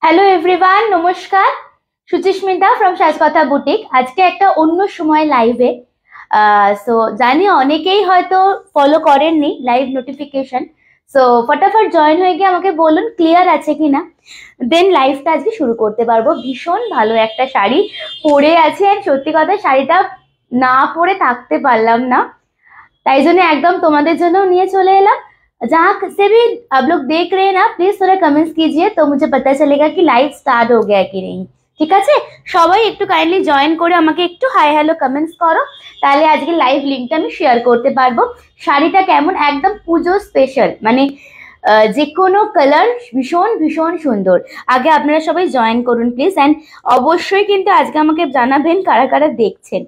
Hello everyone, নমস্কার। Suchismita from Sajkatha boutique. আজকে একটা অন্য সময় লাইভে। সো জানি অনেকেই হয়তো ফলো করেননি লাইভ নোটিফিকেশন। সো ফটাফট জয়েন হয়ে গিয়ে আমাকে বলুন ক্লিয়ার আছে কিনা, দেন লাইভটা আজকে শুরু করতে পারবো। ভীষণ ভালো একটা শাড়ি পরে আছি, আর সত্যি কথা শাড়িটা না পরে থাকতে পারলাম না, ताई जन्य एकदम तुम्हारे जन्य निये चले एलाम। जहाँ से भी आप लोग देख रहे हैं ना, प्लीज थोड़ा कमेंट्स कीजिए तो मुझे पता चलेगा कि लाइव स्टार्ट हो गया कि नहीं। ঠিক আছে, সবাই একটু কাইন্ডলি জয়েন করে আমাকে একটু হাই হ্যালো কমেন্টস করো, তাহলে আজকে লাইভ লিংকটা আমি শেয়ার করতে পারবো। শাড়িটা কেমন, একদম পুজো স্পেশাল, মানে যে কোনো কালার ভীষণ ভীষণ সুন্দর। আগে আপনারা সবাই জয়েন করুন প্লিজ, এন্ড অবশ্যই কিন্তু আজকে আমাকে জানাবেন কারা কারা দেখছেন,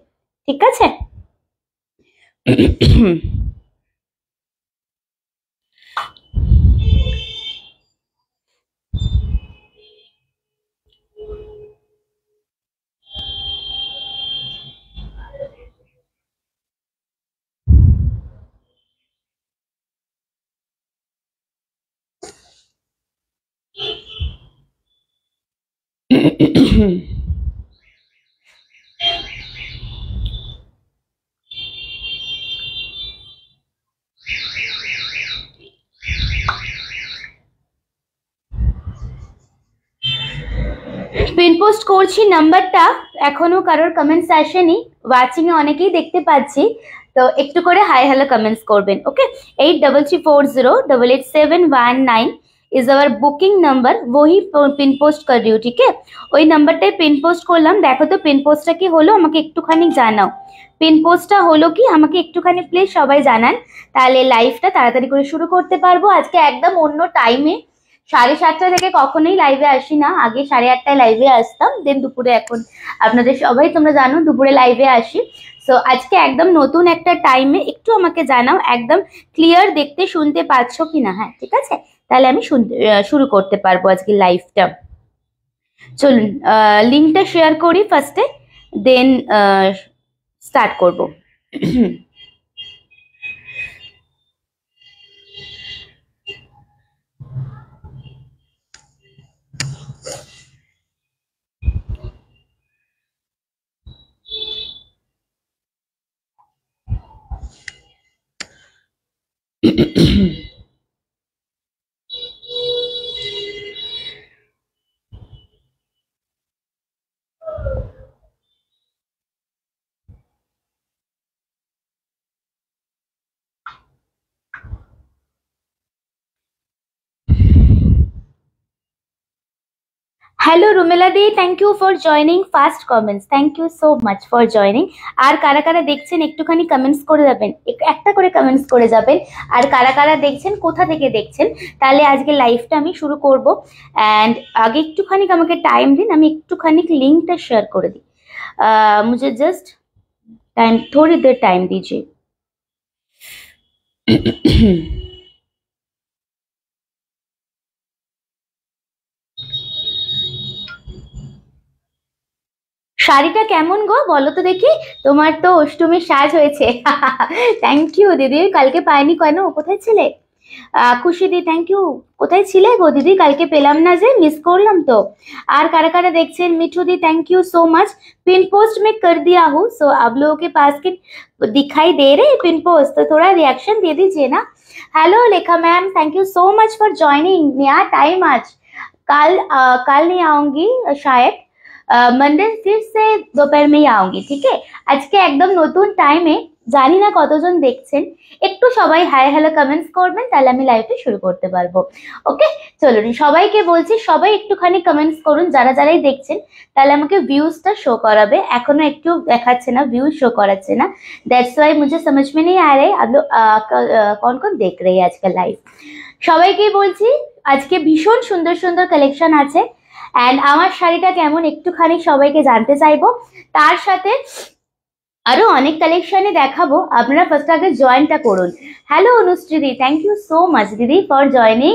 ঠিক আছে? পিন পোস্ট করছি নাম্বারটা, এখনো কারোর কমেন্টস আসেনি, ওয়াচিং এ অনেকেই দেখতে পাচ্ছি, তো একটু করে হাই হ্যালো কমেন্টস করবেন। ওকে, 8334088719 इज आवर बुकिंग नंबर, वही पिन पोस्ट कर रही हूँ, ठीक है? ওই নাম্বারটাই পিন পোস্ট করলাম। দেখো তো পিন পোস্টটা কি হলো, আমাকে একটুখানি জানাও। পিন পোস্টটা হলো কি আমাকে একটুখানি প্লিজ সবাই জানান, তাহলে লাইভটা তাড়াতাড়ি করে শুরু করতে পারবো। আজকে একদম অন্য টাইমে, 7:30 থেকে কখনোই লাইভে আসি না, আগে 8:30টায় লাইভে আসতাম, দেন দুপুরে, এখন আপনাদের সবাই তোমরা জানো দুপুরে লাইভে আসি। সো আজকে একদম নতুন একটা টাইমে একটু আমাকে জানাও একদম ক্লিয়ার দেখতে শুনতে পাচ্ছ কিনা। হ্যাঁ ঠিক আছে, তাহলে আমি শুরু করতে পারবো আজকে লাইভটা। চলুন লিঙ্কটা শেয়ার করি ফার্স্টে, দেন স্টার্ট করবো। Hello Rumela di, thank you for joining fast comments, thank you so much for joining. আর কারা কারা দেখছেন একটুখানি কমেন্টস করে যাবেন, একটা করে কমেন্টস করে যাবেন। আর কারা কারা দেখছেন, কোথা থেকে দেখছেন, তাহলে আজকে লাইভটা আমি শুরু করব। এন্ড আগে একটুখানি আমাকে টাইম দিন, আমি একটুখানি লিংকটা শেয়ার করে দিই। मुझे जस्ट टाइम, थोड़ी देर टाइम दीजिए। শাড়িটা কেমন গো বলো তো দেখি, তোমার তো অষ্টমীর সাজ হয়েছে। থ্যাংক ইউ দিদি, কালকে পাইনি কেন, কোথায় ছিলে? খুশি দি থ্যাংক ইউ, কোথায় ছিলে গো দিদি, কালকে পেলাম না যে, মিস করলাম তো। আর কারা কারা দেখছেন, Mithu di thank you so much. Pin post में कर दिया हूँ, सो आप लोगों के पास के दिखाई दे रहे पिन पोस्ट, तो थोड़ा रिएक्शन दे दीजिए ना। हेलो लेखा ma'am, thank you so much for joining. नया टाइम आज, कल नहीं आऊंगी शायद, मंडे फिर से दोपहर में ही आऊंगी, ठीक है? আজকে একদম নতুন টাইমে, জানি না কতজন দেখছেন, একটু সবাই হাই হ্যালো কমেন্টস করবেন, তাহলে আমি লাইভটা শুরু করতে পারবো। ওকে চলুন, সবাইকে বলছি সবাই একটুখানি কমেন্টস করুন, যারা যারাই দেখছেন, তাহলে আমাকে ভিউজটা শো করাবে। এখনো একটু দেখাচ্ছে না, ভিউজ শো করাচ্ছে না, দ্যাটস ওয়াই मुझे समझ में नहीं आ रहा है आप लोग कौन कौन देख रहे हैं আজকে লাইভ। সবাইকেই বলছি আজকে ভীষণ সুন্দর সুন্দর কালেকশন আছে, এন্ড আমার শাড়িটা কেমন একটুখানি সবাইকে জানতে চাইবো। তার সাথে আরো অনেক কালেকশনে দেখাবো, আপনারা ফার্স্ট আগে জয়েনটা করুন। Hello Anushree di, thank you so much দিদি ফর জয়নিং।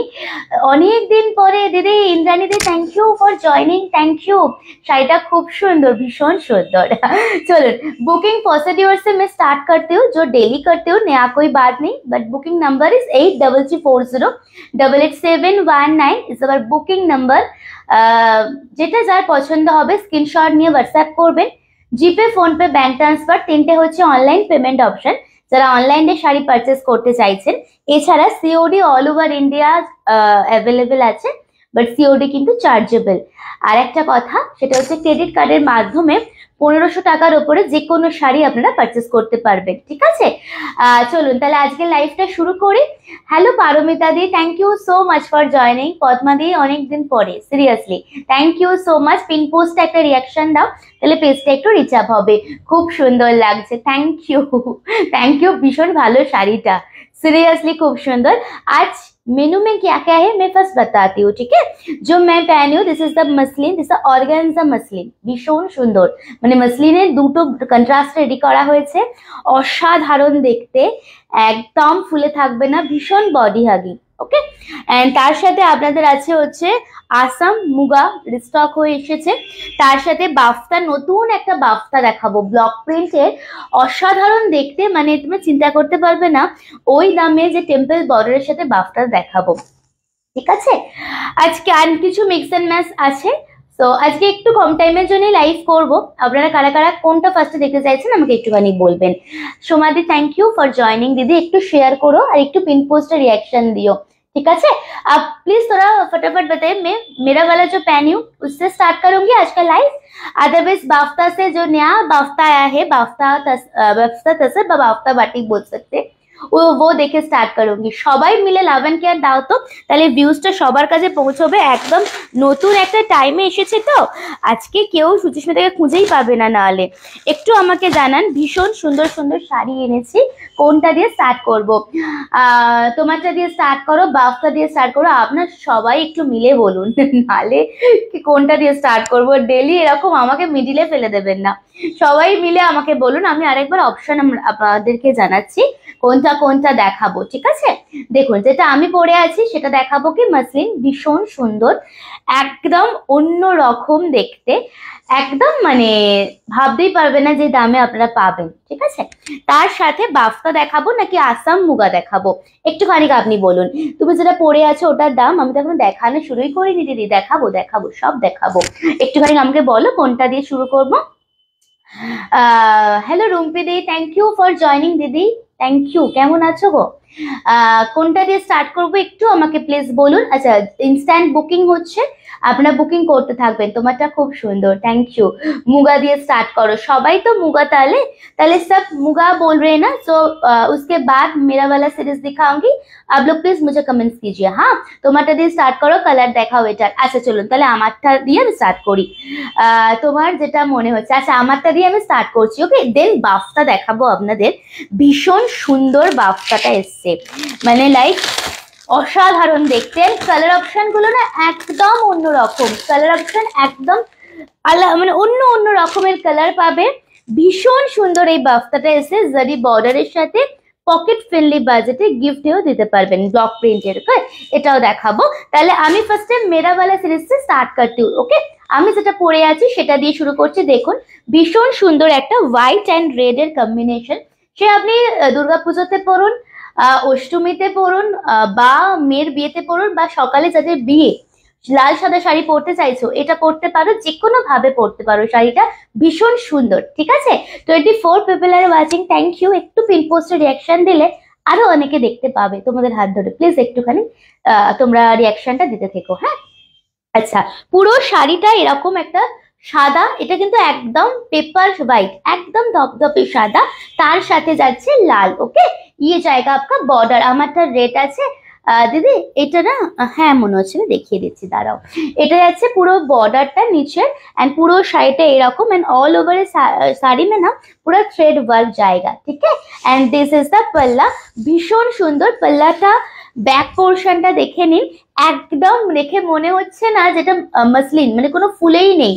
অনেক দিন পরে দিদি, Indrani di thank you for joining, thank you. শাড়িটা খুব সুন্দর, ভীষণ সুন্দর। चलो बुकिंग प्रोसीड्योर से मैं स्टार्ट करती हूँ। जो डेली करती हूँ नया कोई बात नहीं, but booking number is 8340888719 is our booking number. যেটা যার পছন্দ হবে স্ক্রিনশট নিয়ে হোয়াটসঅ্যাপ করবেন। জিপে, ফোনপে, ব্যাংক ট্রান্সফার তিনটে হচ্ছে অনলাইন পেমেন্ট অপশন যারা অনলাইনে শাড়ি পারচেস করতে চাইছেন। এছাড়া COD all over India available আছে, বাট সিওডি কিন্তু চার্জেবল। আর একটা কথা সেটা হচ্ছে ক্রেডিট কার্ডের মাধ্যমে 1500 টাকার উপরে যে কোনো শাড়ি আপনারা পারচেস করতে পারবেন, ঠিক আছে। চলুন তাহলে আজকে লাইভটা শুরু করি। Hello Paromita di, thank you so much for joining. Padma di অনেকদিন পরে, seriously thank you so much. Pin পোস্টে একটা রিয়াকশন দাও, তাহলে পেজটা একটু রিচ আপ হবে। খুব সুন্দর লাগছে, থ্যাংক ইউ, থ্যাংক ইউ। ভীষণ ভালো শাড়িটা, सीरियसली खूब सुंदर। आज मेनू में क्या क्या है मैं फर्स्ट बताती हूँ, ठीक है। जो मैं पहनी हूँ this is the muslin, this is organza muslin, ভীষণ সুন্দর। মানে মসলিনের দুটো কন্ট্রাস্ট রেডি করা হয়েছে, অসাধারণ দেখতে, একদম ফুলে থাকবে না, ভীষণ বডি হাগিং। ওকে, এন্ড তার সাথে আপনাদের আছে হচ্ছে আসাম মুগা রিস্টক হয়ে এসেছে। তার সাথে বাফতা, নতুন একটা বাফতা দেখাবো ব্লক প্রিন্টের, অসাধারণ দেখতে, মানে তুমি চিন্তা করতে পারবে না ওই দামে যে টেম্পল বর্ডারের সাথে বাফতা দেখাবো, ঠিক আছে। আজকে আর কিছু মিক্স এন্ড ম্যাচ আছে, তো আজকে একটু কম টাইমের জন্য লাইভ করব। আপনারা কারা কারা কোনটা ফার্স্টে দেখতে চাইছেন আমাকে একটুখানি বলবেন। সোমাদি থ্যাংক ইউ ফর জয়নিং দিদি, একটু শেয়ার করো আর একটু पिन पोस्टर रिएक्शन दियो, ठीक है। अब प्लीज थोड़ा फटाफट बताइए। मैं मेरा वाला जो पहनी हूँ उससे स्टार्ट करूंगी आज का लाइव। अदरवाइज बाफ्ता से जो नया बाफ्ता आया है, बाफ्ता तसर बाफ्ता बाटिक बोल सकते, वो দেখে স্টার্ট করুঙ্গি। সবাই মিলে লাভ এন্ড কেয়ার দাও তো, তাহলে ভিউজটা সবার কাছে পৌঁছবে। একদম নতুন একটা টাইমে এসেছে তো, আজকে কেউ সুচিস্মিতাকে খুঁজেই পাবে না। নাহলে একটু আমাকে জানান, ভীষণ সুন্দর সুন্দর শাড়ি এনেছি, কোনটা দিয়ে স্টার্ট করব। তোমারটা দিয়ে স্টার্ট করো, বাফটা দিয়ে স্টার্ট করো, আপনার সবাই একটু মিলে বলুন, নাহলে কোনটা দিয়ে স্টার্ট করব। ডেলি এরকম আমাকে মিডিলে ফেলে দেবেন না, সবাই মিলে আমাকে বলুন। আমি আরেকবার অপশন আপনাদেরকে জানাচ্ছি কোনটা কোনটা দেখাবো, ঠিক আছে। দেখুন যেটা আমি পরে আছি সেটা দেখাবো কি মসলিন, ভীষণ সুন্দর, একদম অন্য রকম দেখতে, একদম মানে ভাবতেই পারবে না যে দামে আপনারা পাবেন, ঠিক আছে। তার সাথে বাফতা দেখাবো নাকি আসাম মুগা দেখাবো, একটুখানি আপনি বলুন। তুমি যেটা পরে আছো ওটার দাম আমি তো এখন দেখানো শুরুই করিনি দিদি, দেখাবো দেখাবো সব দেখাবো। একটুখানি আমাকে বলো কোনটা দিয়ে শুরু করবো। Hello Rumpi di, thank you for joining দিদি, থ্যাংক ইউ। কেমন আছো গো? কোনটা দিয়ে স্টার্ট করবো একটু আমাকে প্লিজ বলুন। আচ্ছা ইনস্ট্যান্ট বুকিং হচ্ছে, আপনারা বুকিং করতে থাকবেন। তোমারটা খুব সুন্দর, থ্যাংক ইউ। মুগা দিয়ে স্টার্ট করো, সবাই তো মুগা, তাহলে তাহলে सब मुगा बोल रहे हैं ना, तो उसके बाद मेरा वाला सीरीज दिखाऊंगी, आप लोग प्लीज मुझे कमेंट्स कीजिए। हाँ তোমারটা দিয়ে স্টার্ট করো, কালার দেখাও এটার। আচ্ছা চলুন তাহলে আমারটা দিয়ে আমি স্টার্ট করি, তোমার যেটা মনে হচ্ছে। আচ্ছা আমারটা দিয়ে আমি স্টার্ট করছি, ওকে। দেন বাফটা দেখাবো আপনাদের, ভীষণ সুন্দর বাফটাটা এসছে, মানে লাইক অসাধারণ দেখতে। কালার অপশন গুলো না একদম অন্যরকম, কালার অপশন একদম মানে অন্য অন্য রকমের কালার পাবে। ভীষণ সুন্দর এই বাফটাটা এসে জারি বর্ডারের সাথে পকেট ফ্রেন্ডলি বাজেটে গিফটেও দিতে পারবেন, ব্লক প্রিন্টের, ওকে। এটাও দেখাবো। তাহলে আমি ফার্স্টে মেরাওয়ালা সিরিজটা স্টার্ট করতে, ওকে। আমি যেটা পরে আছি সেটা দিয়ে শুরু করছি। দেখুন ভীষণ সুন্দর একটা হোয়াইট অ্যান্ড রেড এর কম্বিনেশন, সে আপনি দুর্গাপুজোতে পরুন, অষ্টমীতে পরুন, বা মেয়ের বিয়েতে পরুন, বা সকালে যাদের বিয়ে লাল সাদা শাড়ি পরতে চাইছো এটা পরতে পারো, যে কোনো ভাবে পরতে পারো। শাড়িটা ভীষণ সুন্দর, ঠিক আছে। 24 people are watching, thank you. একটু পিন পোস্টে রিয়াকশন দিলে আরো অনেকে দেখতে পাবে তোমাদের হাত ধরে, প্লিজ একটুখানি তোমরা রিয়াকশনটা দিতে থেকো, হ্যাঁ। আচ্ছা পুরো শাড়িটা এরকম একটা সাদা, এটা কিন্তু একদম পেপার হোয়াইট, একদম ধপধপে সাদা, তার সাথে যাচ্ছে লাল, ওকে। ইয়ে জায়গা আপনার বর্ডার, আমারটা রেড আছে দিদি, এটা না হ্যাঁ মনে হচ্ছে, না দেখিয়ে দিচ্ছি দাঁড়াও। এটা যাচ্ছে পুরো বর্ডারটা নিচের, এন্ড পুরো শাড়িটা এরকম, এন্ড অল ওভার শাড়ি में ना पूरा थ्रेड वर्क जाएगा, ठीक है। एंड दिस इज द पल्ला, ভীষণ সুন্দর। पल्लाটা ব্যাক পোর্শনটা দেখে নিন, একদম দেখে মনে হচ্ছে না যেটা মাসলিন, মানে কোনো ফুলেই নেই।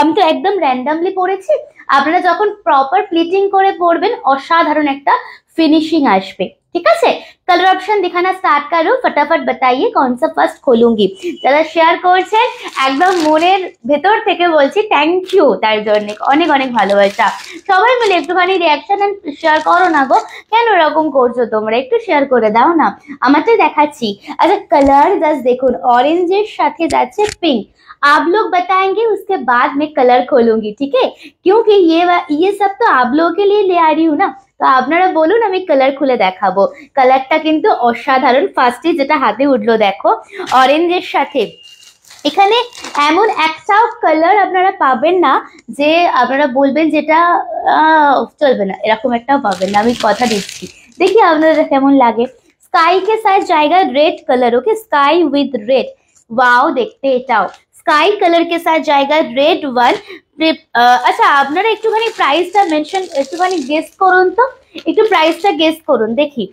আমি তো একদম র্যান্ডামলি পরেছি, আপনারা যখন প্রপার প্লিটিং করে পরবেন অসাধারণ একটা फिनिशिंग আসবে। ঠিক আছে, कलर ऑप्शन दिखाना स्टार्ट करो, फटाफट बताइए कौन सा फर्स्ट खोलूंगी। যারা শেয়ার করছেন একদম মনের ভেতর থেকে বলছি থ্যাংক ইউ, তার জন্য অনেক অনেক ভালোবাসা। সবাই মিলে একটুখানি রিয়াকশন এন্ড শেয়ার করো না গো, কেন এরকম করছো তোমরা, একটু শেয়ার করে দাও না, আমারটাই দেখাচ্ছি। আচ্ছা কালার জাস্ট দেখুন, অরেঞ্জের সাথে যাচ্ছে পিঙ্ক। आप लोग बताएंगे उसके बाद मैं कलर खोलूंगी, ठीक है, क्योंकि ये सब तो आप लोगों के लिए ले आ रही हूँ ना, তো আপনারা বলুন আমি কালার খুলে দেখাবো। কালারটা কিন্তু অসাধারণ। ফার্স্টে যেটা হাতে উঠলো দেখো অরেঞ্জের সাথে, এখানে এমন একটাও কালার আপনারা পাবেন না যে আপনারা বলবেন যেটা চলবে না, এরকম একটাও পাবেন না, আমি কথা দিচ্ছি। দেখি আপনাদের কেমন লাগে। স্কাই কে সাথ জায়গা red colour, okay, sky with red, wow দেখতে এটাও স্কাই কালার के साथ जाएगा रेड वन। আচ্ছা আপনারা একটুখানি প্রাইসটা মেনশন, একটুখানি গেস করুন তো, একটু প্রাইসটা গেস করুন দেখি।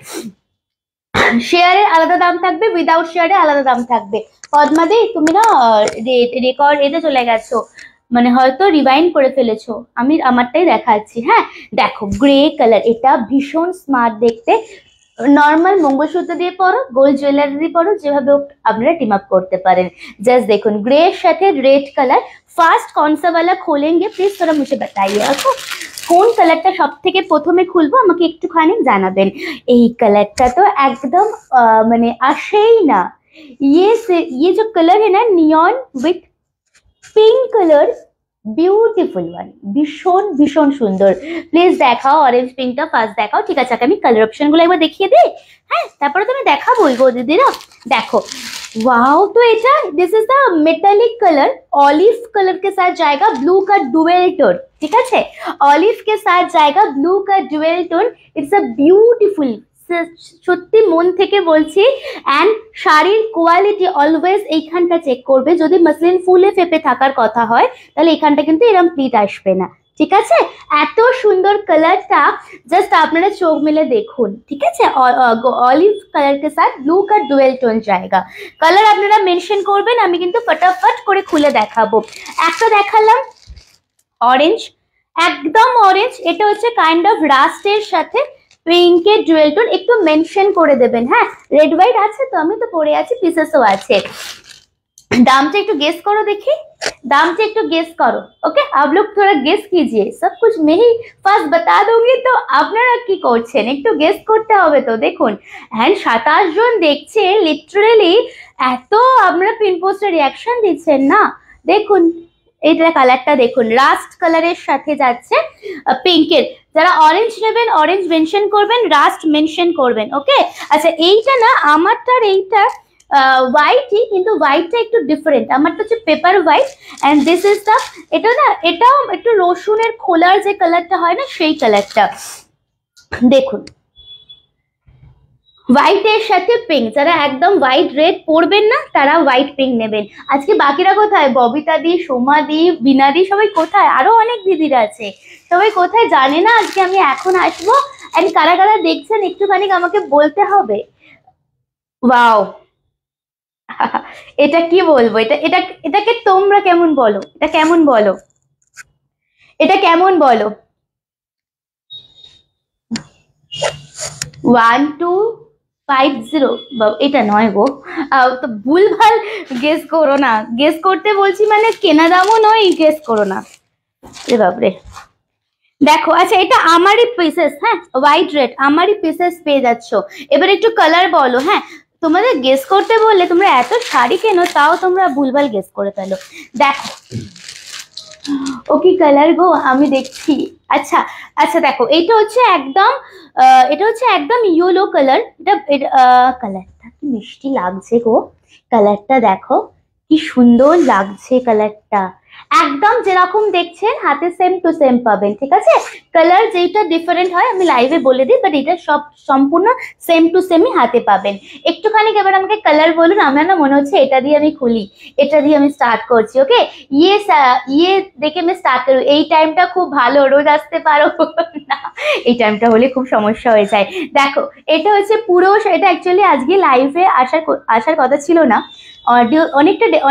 শেয়ারের আলাদা দাম থাকবে, উইদাউট শেয়ারে আলাদা দাম থাকবে। পদ্মাদি তুমি না রেকর্ড এতে চলে গেছো, মানে হয়তো রিভাইন্ড করে ফেলেছো, আমি আমারটাই দেখাচ্ছি। হ্যাঁ দেখো গ্রে কালার, এটা ভীষণ স্মার্ট দেখতে, নর্মাল মঙ্গলসূত্র দিয়ে পরো, গোল্ড জুয়েলারি দিয়ে পরো, যেভাবে আপনারা টিম আপ করতে পারেন। জাস্ট দেখুন গ্রে এর সাথে রেড কালার। ফার্স্ট कौन सा वाला खोलेंगे प्लीज थोड़ा मुझे बताइए, आपको কোন কালারটা সব থেকে প্রথমে খুলবো আমাকে একটুখানি জানাবেন। এই কালারটা তো একদম মানে আসেই না, ये जो कलर है ना neon with pink colour, beautiful one, ভীষণ ভীষণ সুন্দর। প্লিজ দেখাও অরেঞ্জ পিঙ্কটা ফার্স্ট দেখাও। ঠিক আছে আমি কালার অপশন গুলো একবার দেখিয়ে দিই, হ্যাঁ তারপরে তুমি দেখাবোই গো দিদিরা। দেখো वाओ, तो এটা this is the metallic colour, olive colour के साथ जाएगा ब्लू का डुअल टोन, ठीक है, ऑलिव के साथ जाएगा ब्लू का dual tone. It's a beautiful, সত্যি মন থেকে বলছি। অ্যান্ড শাড়ির কোয়ালিটি অলওয়েজ এইখানটা চেক করবে, যদি মাসলিন ফুলে ফেপে থাকার কথা হয় তাহলে এখানটা কিন্তু এরকম প্লিট আসবে না, ঠিক আছে। এত সুন্দর কালারটা জাস্ট আপনারা চোখ মেলে দেখুন, ঠিক আছে। অলিভ কালার কে সাথ ব্লু का ডুয়েল টোন জায়গা, কালার আপনারা মেনশন করবেন, আমি কিন্তু ফটাফট করে খুলে দেখাবো। একটা দেখালাম অরেঞ্জ, একদম অরেঞ্জ, এটা হচ্ছে কাইন্ড অফ রাস্টের সাথে পিঙ্কের ডুয়েল টোন, একটু মেনশন করে দেবেন। হ্যাঁ রেড হোয়াইট আছে তো, আমি তো পরে আছি, পিসেসও আছে। दामটা একটু गेस करो, देखी दामটা একটু गेस करो, ओके आप लोग थोड़ा गेस कीजिए, सब कुछ मैं ही फास्ट बता दूंगी, तो আপনারা কি করছেন একটু गेस করতে হবে তো। দেখুন এন্ড 27 জন দেখছে, লিটারালি এত আপনারা পিন পোস্টে রিঅ্যাকশন দিচ্ছেন না। দেখুন এইটা কালারটা দেখুন, রাস্ট কালারের সাথে যাচ্ছে পিঙ্কের। যারা অরেঞ্জ নেবেন অরেঞ্জ মেনশন করবেন, রাস্ট মেনশন করবেন, ওকে। আচ্ছা এইটা না আমারটার এইটা হোয়াইটই, কিন্তু হোয়াইটটা একটু ডিফারেন্ট, আমারটা হচ্ছে paper white and this is the, এটা না এটাও একটু রসুনের খোলার যে কালারটা হয় না সেই কালারটা। দেখুন হোয়াইটের সাথে পিঙ্ক, যারা একদম হোয়াইট রেড পরবেন না তারা হোয়াইট পিঙ্ক নেবেন। আজকে বাকিরা কোথায়, ববিতা দি, সোমা দি, বিনা দি, সবাই কোথায়, আরো অনেক দিদিরা আছে, সবাই কোথায় জানে না। আজকে আমি এখন আসবো এন্ড কারা কারা দেখছেন একটুখানি আমাকে বলতে হবে। ওয়াও এটা কি বলবো, এটাকে তোমরা কেমন বলো, এটা কেমন বলো, এটা কেমন বলো। 1250, এটা নয় গো, তো ভুলভাল গেস করো না, গেস করতে বলছি মানে কেনা দামও নয়, গেস করো না রে বাপরে। দেখো আচ্ছা এটা আমারই পিসেস, হ্যাঁ হোয়াইট রেড আমারই পিসেস পেয়ে যাচ্ছ। এবার একটু কালার বলো। হ্যাঁ তোমাদের গেস করতে বললে তোমরা এত শাড়ি কেন, তাও তোমরা ভুলভাল গেস করে ফেলো। দেখো ও কি কালার গো, আমি দেখছি। আচ্ছা আচ্ছা দেখো এটা হচ্ছে একদম ইয়েলো কালার, এটা কালারটা কি মিষ্টি লাগছে গো, কালারটা দেখো কি সুন্দর লাগছে কালারটা, একদম যেরকম দেখছেন হাতে সেম টু সেম পাবেন, ঠিক আছে। কালার যেটা ডিফারেন্ট হয় আমি লাইভে বলে দিই, বাট এটা সব সম্পূর্ণ সেম টু সেমই হাতে পাবেন। একটুখানি এবার আমাকে কালার বলুন, আমার না মনে হচ্ছে এটা দিয়ে আমি খুলি, এটা দিয়ে আমি স্টার্ট করছি, ওকে। ইয়ে দেখে আমি স্টার্ট করব, এই টাইমটা খুব ভালো, রোজ আসতে পারো না, এই টাইমটা হলে খুব সমস্যা হয়ে যায়। দেখো এটা হচ্ছে পুরো, এটা অ্যাকচুয়ালি আজকে লাইভে আসার কথা ছিল না,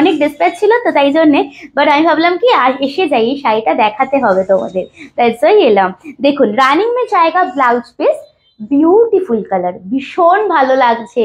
অনেক ডিসপ্যাচ ছিল তো তাই জন্যে, বাট আমি ভাবলাম কি এসে যাই, এই শাড়িটা দেখাতে হবে তোমাদের, তাই এলাম। দেখুন রানিং মে জায়গা ব্লাউজ পিস, বিউটিফুল কালার, ভীষণ ভালো লাগছে।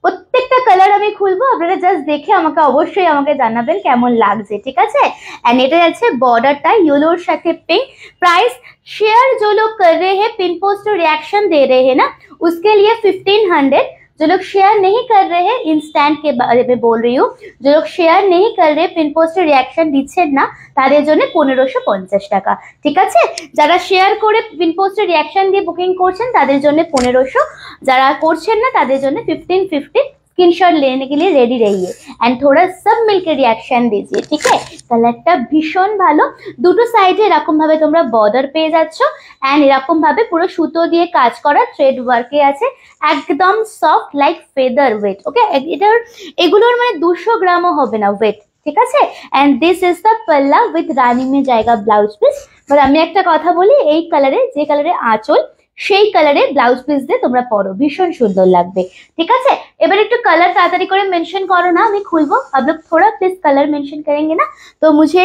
প্রত্যেকটা কালার আমি খুলবো, আপনারা জাস্ট দেখে অবশ্যই আমাকে জানাবেন কেমন লাগছে, ঠিক আছে। এন্ড এটা যাচ্ছে বর্ডারটা येलोর साथे पिंक। प्राइस शेयर जो लोग कर रहे हैं पिन पोस्ट रिएक्शन दे रहे हैं ना, उसके लिए 1500। जो लोग शेयर नहीं कर रहे हैं, इंस्टेंट के बारे में बोल रही हूँ, जो लोग शेयर नहीं कर रहे पिन पोस्ट रिएक्शन দিচ্ছেন না তাদের জন্য 1550 টাকা, ঠিক আছে। যারা শেয়ার করে পিন পোস্ট রিঅ্যাকশন দিয়ে বুকিং করছেন তাদের জন্য 1500, যারা করছেন না তাদের জন্য 1550। स्क्रीनशॉट लेने के लिए रेडी रहिए एंड थोड़ा सब मिलकर रिएक्शन दीजिए, ठीक है। কালারটা ভীষণ ভালো, দুটো সাইডে এরকম ভাবে তোমরা বর্ডার পেয়ে যাচ্ছ এন্ড এরকম ভাবে পুরো সুতো দিয়ে কাজ করা থ্রেড ওয়ার্কে আছে, একদম সফট লাইক ফেদার ওয়েট, ওকে। এগুলোর মানে 200 গ্রামও হবে না ওয়েট, ঠিক আছে। এন্ড দিস ইজ দ্য পাল্লা উইথ রানি মে জায়গা ব্লাউজ পিস। বাট আমি একটা কথা বলি, এই কালারে, যে কালারে আঁচল সেই কালারে ব্লাউজ পিস দিয়ে তোমরা পরো, ভীষণ সুন্দর লাগবে, ঠিক আছে। এবার একটু কালার তাড়াতাড়ি করে মেনশন করো না, আমি খুলবো। आप लोग थोड़ा प्लीज कलर मेंशन करेंगे ना तो मुझे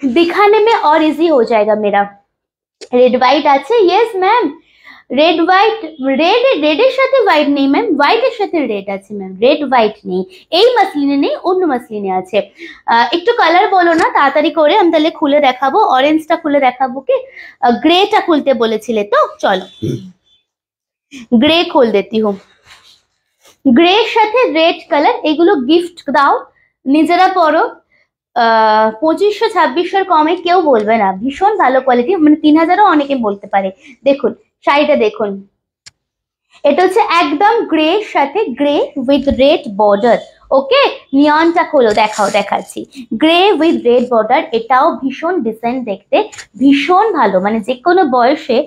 दिखाने में और इजी हो जाएगा मेरा। रेड व्हाइट আছে, यस मैम। রেড হোয়াইট, রেডের সাথে হোয়াইট নেই ম্যাম, হোয়াইটের সাথে রেড আছে ম্যাম, রেড হোয়াইট নেই, এই মাসলিনে নেই, অন্য মাসলিনে আছে। একটু কালার বলো না তাড়াতাড়ি করে, আমি তাহলে খুলে দেখাবো। অরেঞ্জটা খুলে দেখাবো কি গ্রেটা খুলতে বলেছিলে তো, চলো গ্রে खोल देती हूँ। গ্রে সাথে রেড কালার, এগুলো গিফট দাও, নিজেরা পরো। 2500-2600 কমে কেউ বলবে না, ভীষণ ভালো কোয়ালিটি, মানে 3000ও অনেকে বলতে পারে। দেখুন শাড়িটা দেখুন, এটা হচ্ছে একদম গ্রে সাথে গ্রে উইথ রেড বর্ডার, ওকে। নিয়নটা খোলো, দেখাচ্ছি। গ্রে উইথ রেড বর্ডার, এটাও ভীষণ ডিসেন্ট দেখতে, ভীষণ ভালো, মানে যে কোনো বয়সে,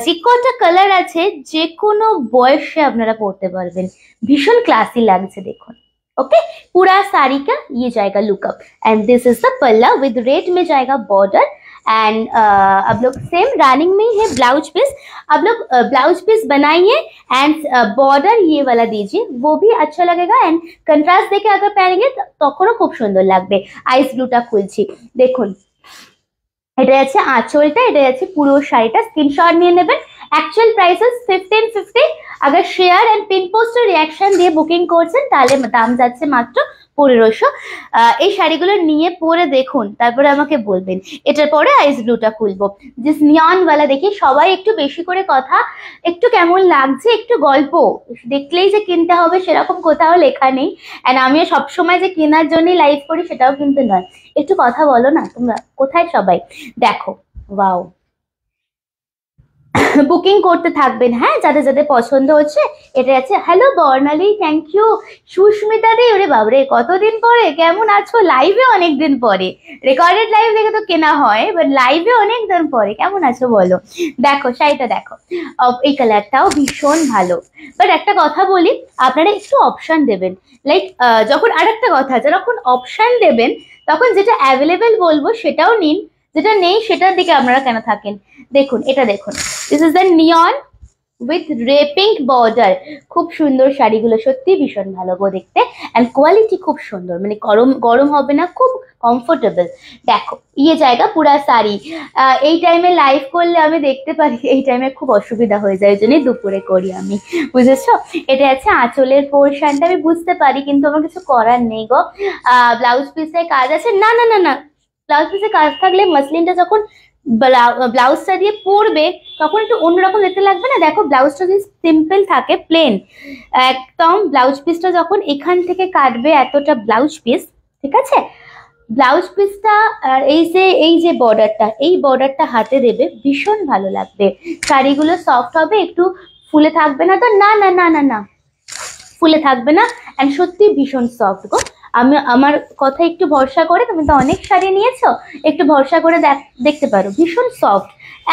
যে কটা কালার আছে যে কোনো বয়সে আপনারা পরতে পারবেন, ভীষণ ক্লাসি লাগছে দেখুন, ओके। पूरा साड़ी का ये जाएगा lookup and this is the पल्ला विद रेड में जाएगा बॉर्डर एंड अब लोग सेम रनिंग में ही है ब्लाउज पीस। अब लोग ब्लाउज पीस बनाइए एंड बॉर्डर ये वाला दीजिए, वो भी अच्छा लगेगा एंड कंट्रास्ट देके अगर पहनेंगे तखनो खूब सुंदर লাগবে। आइस ब्लूटा খুলছি, দেখুন এটা আছে আঁচলটা, এটা আছে পুরো শাড়িটা। স্ক্রিনশট নিয়ে নেবেন। Actual prices 1550। अगर share and pin post reaction দিয়ে বুকিং করছেন তাহলে দাম যাচ্ছে মাত্র 1500। এই শাড়িগুলো নিয়ে পরে দেখুন, তারপরে আমাকে বলবেন। এটার পরে আইস ব্লুটা খুলবো, যে নিয়ন ওয়ালা দেখি সবাই একটু বেশি করে কথা, একটু কেমন লাগছে, একটু গল্প, দেখলেই যে কিনতে হবে সেরকম কোথাও লেখা নেই। এন্ড আমিও সবসময় যে কেনার জন্যই লাইভ করি সেটাও কিন্তু নয়, একটু কথা বলো না তোমরা, কোথায় সবাই। দেখো ওয়াও, বুকিং করতে থাকবেন, হ্যাঁ, যাদের যাদের পছন্দ হচ্ছে। এটা আছে, hello Barnali, thank you. Susmita রে, ওরে বাবরে কতদিন পরে, কেমন আছো? লাইভে অনেকদিন পরে, রেকর্ডেড লাইভ দেখে তো কেনা হয়, বাট লাইভে অনেকদিন পরে, কেমন আছো বলো। দেখো শাড়িটা দেখো, এই কালারটাও ভীষণ ভালো। বাট একটা কথা বলি, আপনারা একটু অপশন দেবেন, লাইক যখন, আর একটা কথা, যখন অপশন দেবেন তখন যেটা অ্যাভেলেবেল বলবো সেটাও নিন, যেটা নেই সেটার দিকে আপনারা কেন থাকেন। দেখুন এটা দেখুন, this is the neon with wrapping border, খুব সুন্দর শাড়িগুলো, সত্যি ভীষণ ভালো গো দেখতে এন্ড কোয়ালিটি খুব সুন্দর, মানে গরম হবে না, খুব কমফোর্টেবল। দেখো ইয়ে জায়গা পুরা শাড়ি। এই টাইমে লাইভ করলে আমি দেখতে পারি, এই টাইমে খুব অসুবিধা হয়ে যায়, ওই জন্যই দুপুরে করি আমি, বুঝেছো। এটা আছে আঁচলের পোর্শনটা, আমি বুঝতে পারি কিন্তু আমার কিছু করার নেই গো। ব্লাউজ পিসে কাজ আছে, না না না না, ব্লাউজ পিসে কাজ থাকলে মসলিনটা যখন ব্লাউজটা দিয়ে পরবে তখন একটু অন্যরকম দেখতে লাগবে না। দেখো ব্লাউজটা যদি সিম্পল থাকে, প্লেন একদম, ব্লাউজ পিসটা যখন এখান থেকে কাটবে এতটা ব্লাউজ পিস, ঠিক আছে, ব্লাউজ পিসটা আর এই যে বর্ডারটা, এই বর্ডারটা হাতে দেবে, ভীষণ ভালো লাগবে। শাড়িগুলো সফট হবে, একটু ফুলে থাকবে না তো, না না না না না, ফুলে থাকবে না এন্ড সত্যি ভীষণ সফট গো। আমি আমার কথা একটু ভরসা করে, তুমি তো অনেক শাড়ি নিয়েছো, একটু ভরসা করে দেখতে পারো, ভীষণ সফট,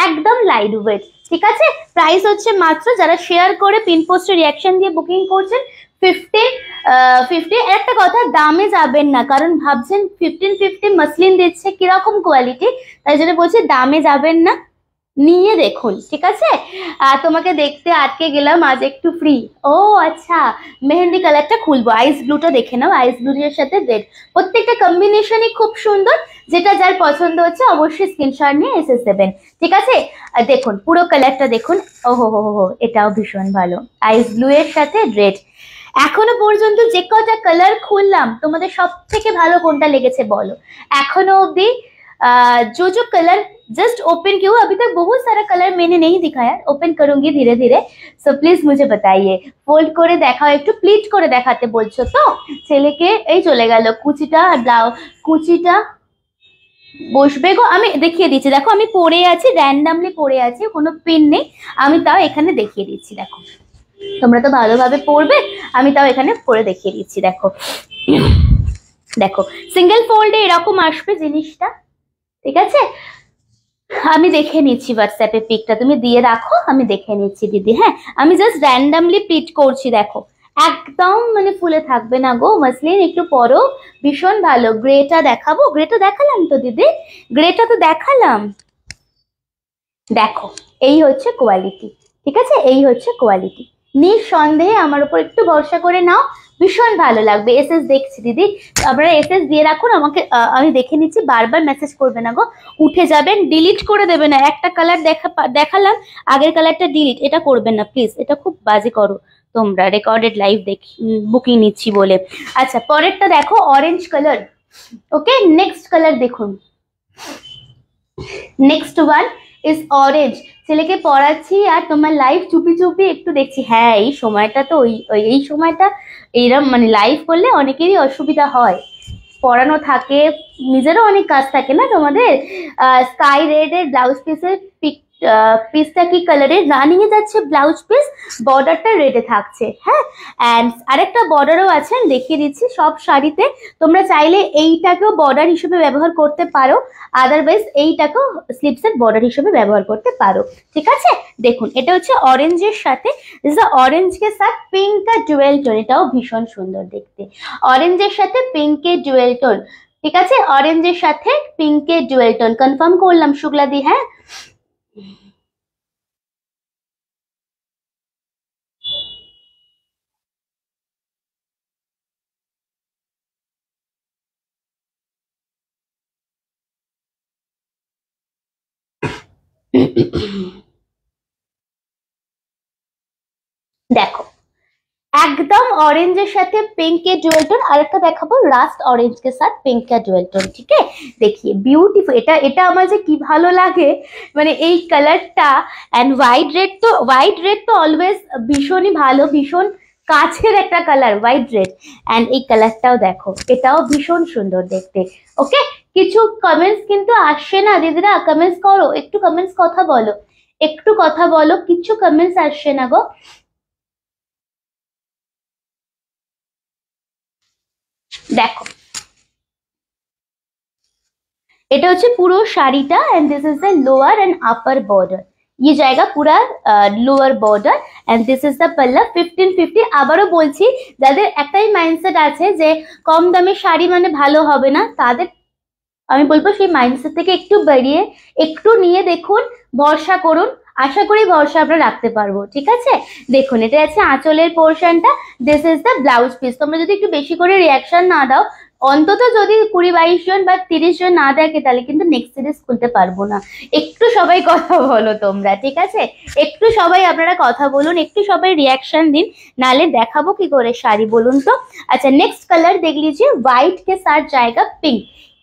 একদম লাইট ওয়েট, ঠিক আছে। প্রাইস হচ্ছে মাত্র, যারা শেয়ার করে পিন পোস্টে রিঅ্যাকশন দিয়ে বুকিং করছেন 1550। একটা কথা, দামে যাবেন না, কারণ ভাবছেন 1550 মসলিন দিচ্ছে কিরকম কোয়ালিটি, তাই জন্য বলছি দামে যাবেন না, নিয়ে দেখুন, ঠিক আছে। তোমাকে দেখতে আটকে গেলাম, আজ একটু ফ্রি। ও আচ্ছা, মেহেন্দি কালারটা খুলবো, আইস ব্লুটা দেখে নাও, আইস ব্লু এর সাথে রেড, প্রত্যেকটা কম্বিনেশনই খুব সুন্দর। যেটা যার পছন্দ হচ্ছে অবশ্যই স্ক্রিনশট নিয়ে এসএস দেবেন, ঠিক আছে। আর দেখুন পুরো কালারটা দেখুন, ও হো, এটাও ভীষণ ভালো, আইস ব্লু এর সাথে রেড। এখনো পর্যন্ত যে কটা কালার খুললাম তোমাদের সব থেকে ভালো কোনটা লেগেছে বলো। एखोनो अब्दी जो कलर जस्ट ओपन किया अभी तक बहुत सारा कलर मैंने नहीं दिखाया, ओपन करूंगी धीरे धीरे। सो प्लीज मुझे बताइए, फोल्ड করে দেখাও, একটু প্লিট করে দেখাতে বলছো তো ছেলেকে। এই চলে গেল কুচিটা, ব্লাউজ কুচিটা বসবে গো, আমি দেখিয়ে দিচ্ছি। দেখো আমি পরে আছি, র্যান্ডামলি পরে আছি, কোনো পিন নেই, আমি তাও এখানে দেখিয়ে দিচ্ছি। দেখো তোমরা তো ভালোভাবে পড়বে, আমি তাও এখানে পরে দেখিয়ে দিচ্ছি। দেখো দেখো সিঙ্গেল ফোল্ডে এরকম আসবে জিনিসটা, ঠিক আছে। আমি দেখে নিচ্ছি হোয়াটসঅ্যাপে পিকটা, তুমি দিয়ে রাখো, আমি দেখে নিচ্ছি দিদি। হ্যাঁ আমি জাস্ট র্যান্ডামলি প্লিট করছি। দেখো একদম মানে ফুলে থাকবে না গো, মসলিন একটু পরো, ভীষণ ভালো। গ্রেটা দেখাবো, গ্রেটা দেখালাম তো দিদি, গ্রেটা তো দেখালাম। দেখো এই হচ্ছে কোয়ালিটি, ঠিক আছে, এই হচ্ছে কোয়ালিটি। নিঃসন্দেহে আমার উপর একটু ভরসা করে নাও, ভীষণ ভালো লাগবে। এসএস দেখছি দিদি, আপনারা এসএস দিয়ে রাখুন আমাকে, আমি দেখে নিচ্ছি। বারবার মেসেজ করবে না গো, উঠে যাবেন, ডিলিট করে দেবে না। একটা কালার দেখালাম, আগের কালারটা ডিলিট, এটা করবেন না প্লিজ, এটা খুব বাজে করো তোমরা। রেকর্ডেড লাইভ দেখি বুকিং নিচ্ছি বলে। আচ্ছা পরেরটা দেখো, orange colour. Okay next colour দেখুন, নেক্সট ওয়ান ইজ অরেঞ্জ। ছেলেকে পড়াচ্ছি আর তোমার লাইভ চুপি চুপি একটু দেখছি। হ্যাঁ এই সময়টা তো এই সময়টা এইরকম মানে লাইভ করলে অনেকেরই অসুবিধা হয়, পড়ানো থাকে, নিজেরও অনেক কাজ থাকে না তোমাদের। স্কাই রেড এর ব্লাউজ পিসের পিসটা কি কালারের রানিং এ যাচ্ছে, ব্লাউজ পিস বর্ডারটা রেডে থাকছে। হ্যাঁ অ্যান্ড আরেকটা বর্ডারও আছে, দেখিয়ে দিচ্ছি। সব শাড়িতে তোমরা চাইলে এইটাকেও বর্ডার হিসেবে ব্যবহার করতে পারো, আদারওয়াইজ এইটাকেও স্লিপসের বর্ডার হিসেবে ব্যবহার করতে পারো, ঠিক আছে। দেখুন এটা হচ্ছে অরেঞ্জের সাথে, অরেঞ্জ কে সাথ পিঙ্ক का ডুয়েল টোন, এটাও ভীষণ সুন্দর দেখতে। অরেঞ্জের সাথে পিঙ্কের ডুয়েল টোন, ঠিক আছে, অরেঞ্জের সাথে পিঙ্কের ডুয়েল টোন কনফার্ম করলাম শুক্লা দি। হ্যাঁ দেখো एकदम ऑरेंज के साथ पिंक के डुअल टोन, আরেকটা দেখাবো রাস্ট অরেঞ্জ के साथ पिंक का डुअल टोन, ठीक है। देखिए ब्यूटीफुल, এটা এটা আমার যে কি ভালো লাগে, মানে এই কালারটা। এন্ড হোয়াইট রেড তো অলওয়েজ ভীষণই ভালো, ভীষণ কাছের একটা কালার হোয়াইট রেড। এন্ড এই কালারটাও দেখো, এটাও ভীষণ সুন্দর দেখতে। ওকে কিছু কমেন্টস কিন্তু আসছে না দিদিরা, কমেন্টস করো একটু, কমেন্টস কথা বলো, একটু কথা বলো, কিছু কমেন্টস আসছে না গো। দেখো এটা হচ্ছে পুরো শাড়িটা, and this is the lower and upper border, ये जाएगा पूरा lower border and this is the পাল্লা। 1550। আবারও বলছি যাদের একটাই মাইন্ডসেট আছে যে কম দামে শাড়ি মানে ভালো হবে না, তাদের আমি বলবো সেই মাইন্ডসেট থেকে একটু বেরিয়ে একটু নিয়ে দেখুন, ভরসা করুন, আশা করি ভরসা আমরা রাখতে পারবো, ঠিক আছে। দেখুন এটা আছে আঁচলের পোর্শনটা, this is the blouse piece. তোমরা যদি একটু বেশি করে রিয়াকশন না দাও, অন্তত যদি 20-22 জন বা 30 জন না দেখে, তাহলে কিন্তু নেক্সট সিরিজ খুলতে পারবো না। একটু সবাই কথা বলো তোমরা, ঠিক আছে, একটু সবাই আপনারা কথা বলুন, একটু সবাই রিয়াকশন দিন, নালে দেখাবো কি করে শাড়ি বলুন তো। আচ্ছা নেক্সট কালার দেখ লিজিয়ে, হোয়াইট কে সাথ জায়গা পিঙ্ক,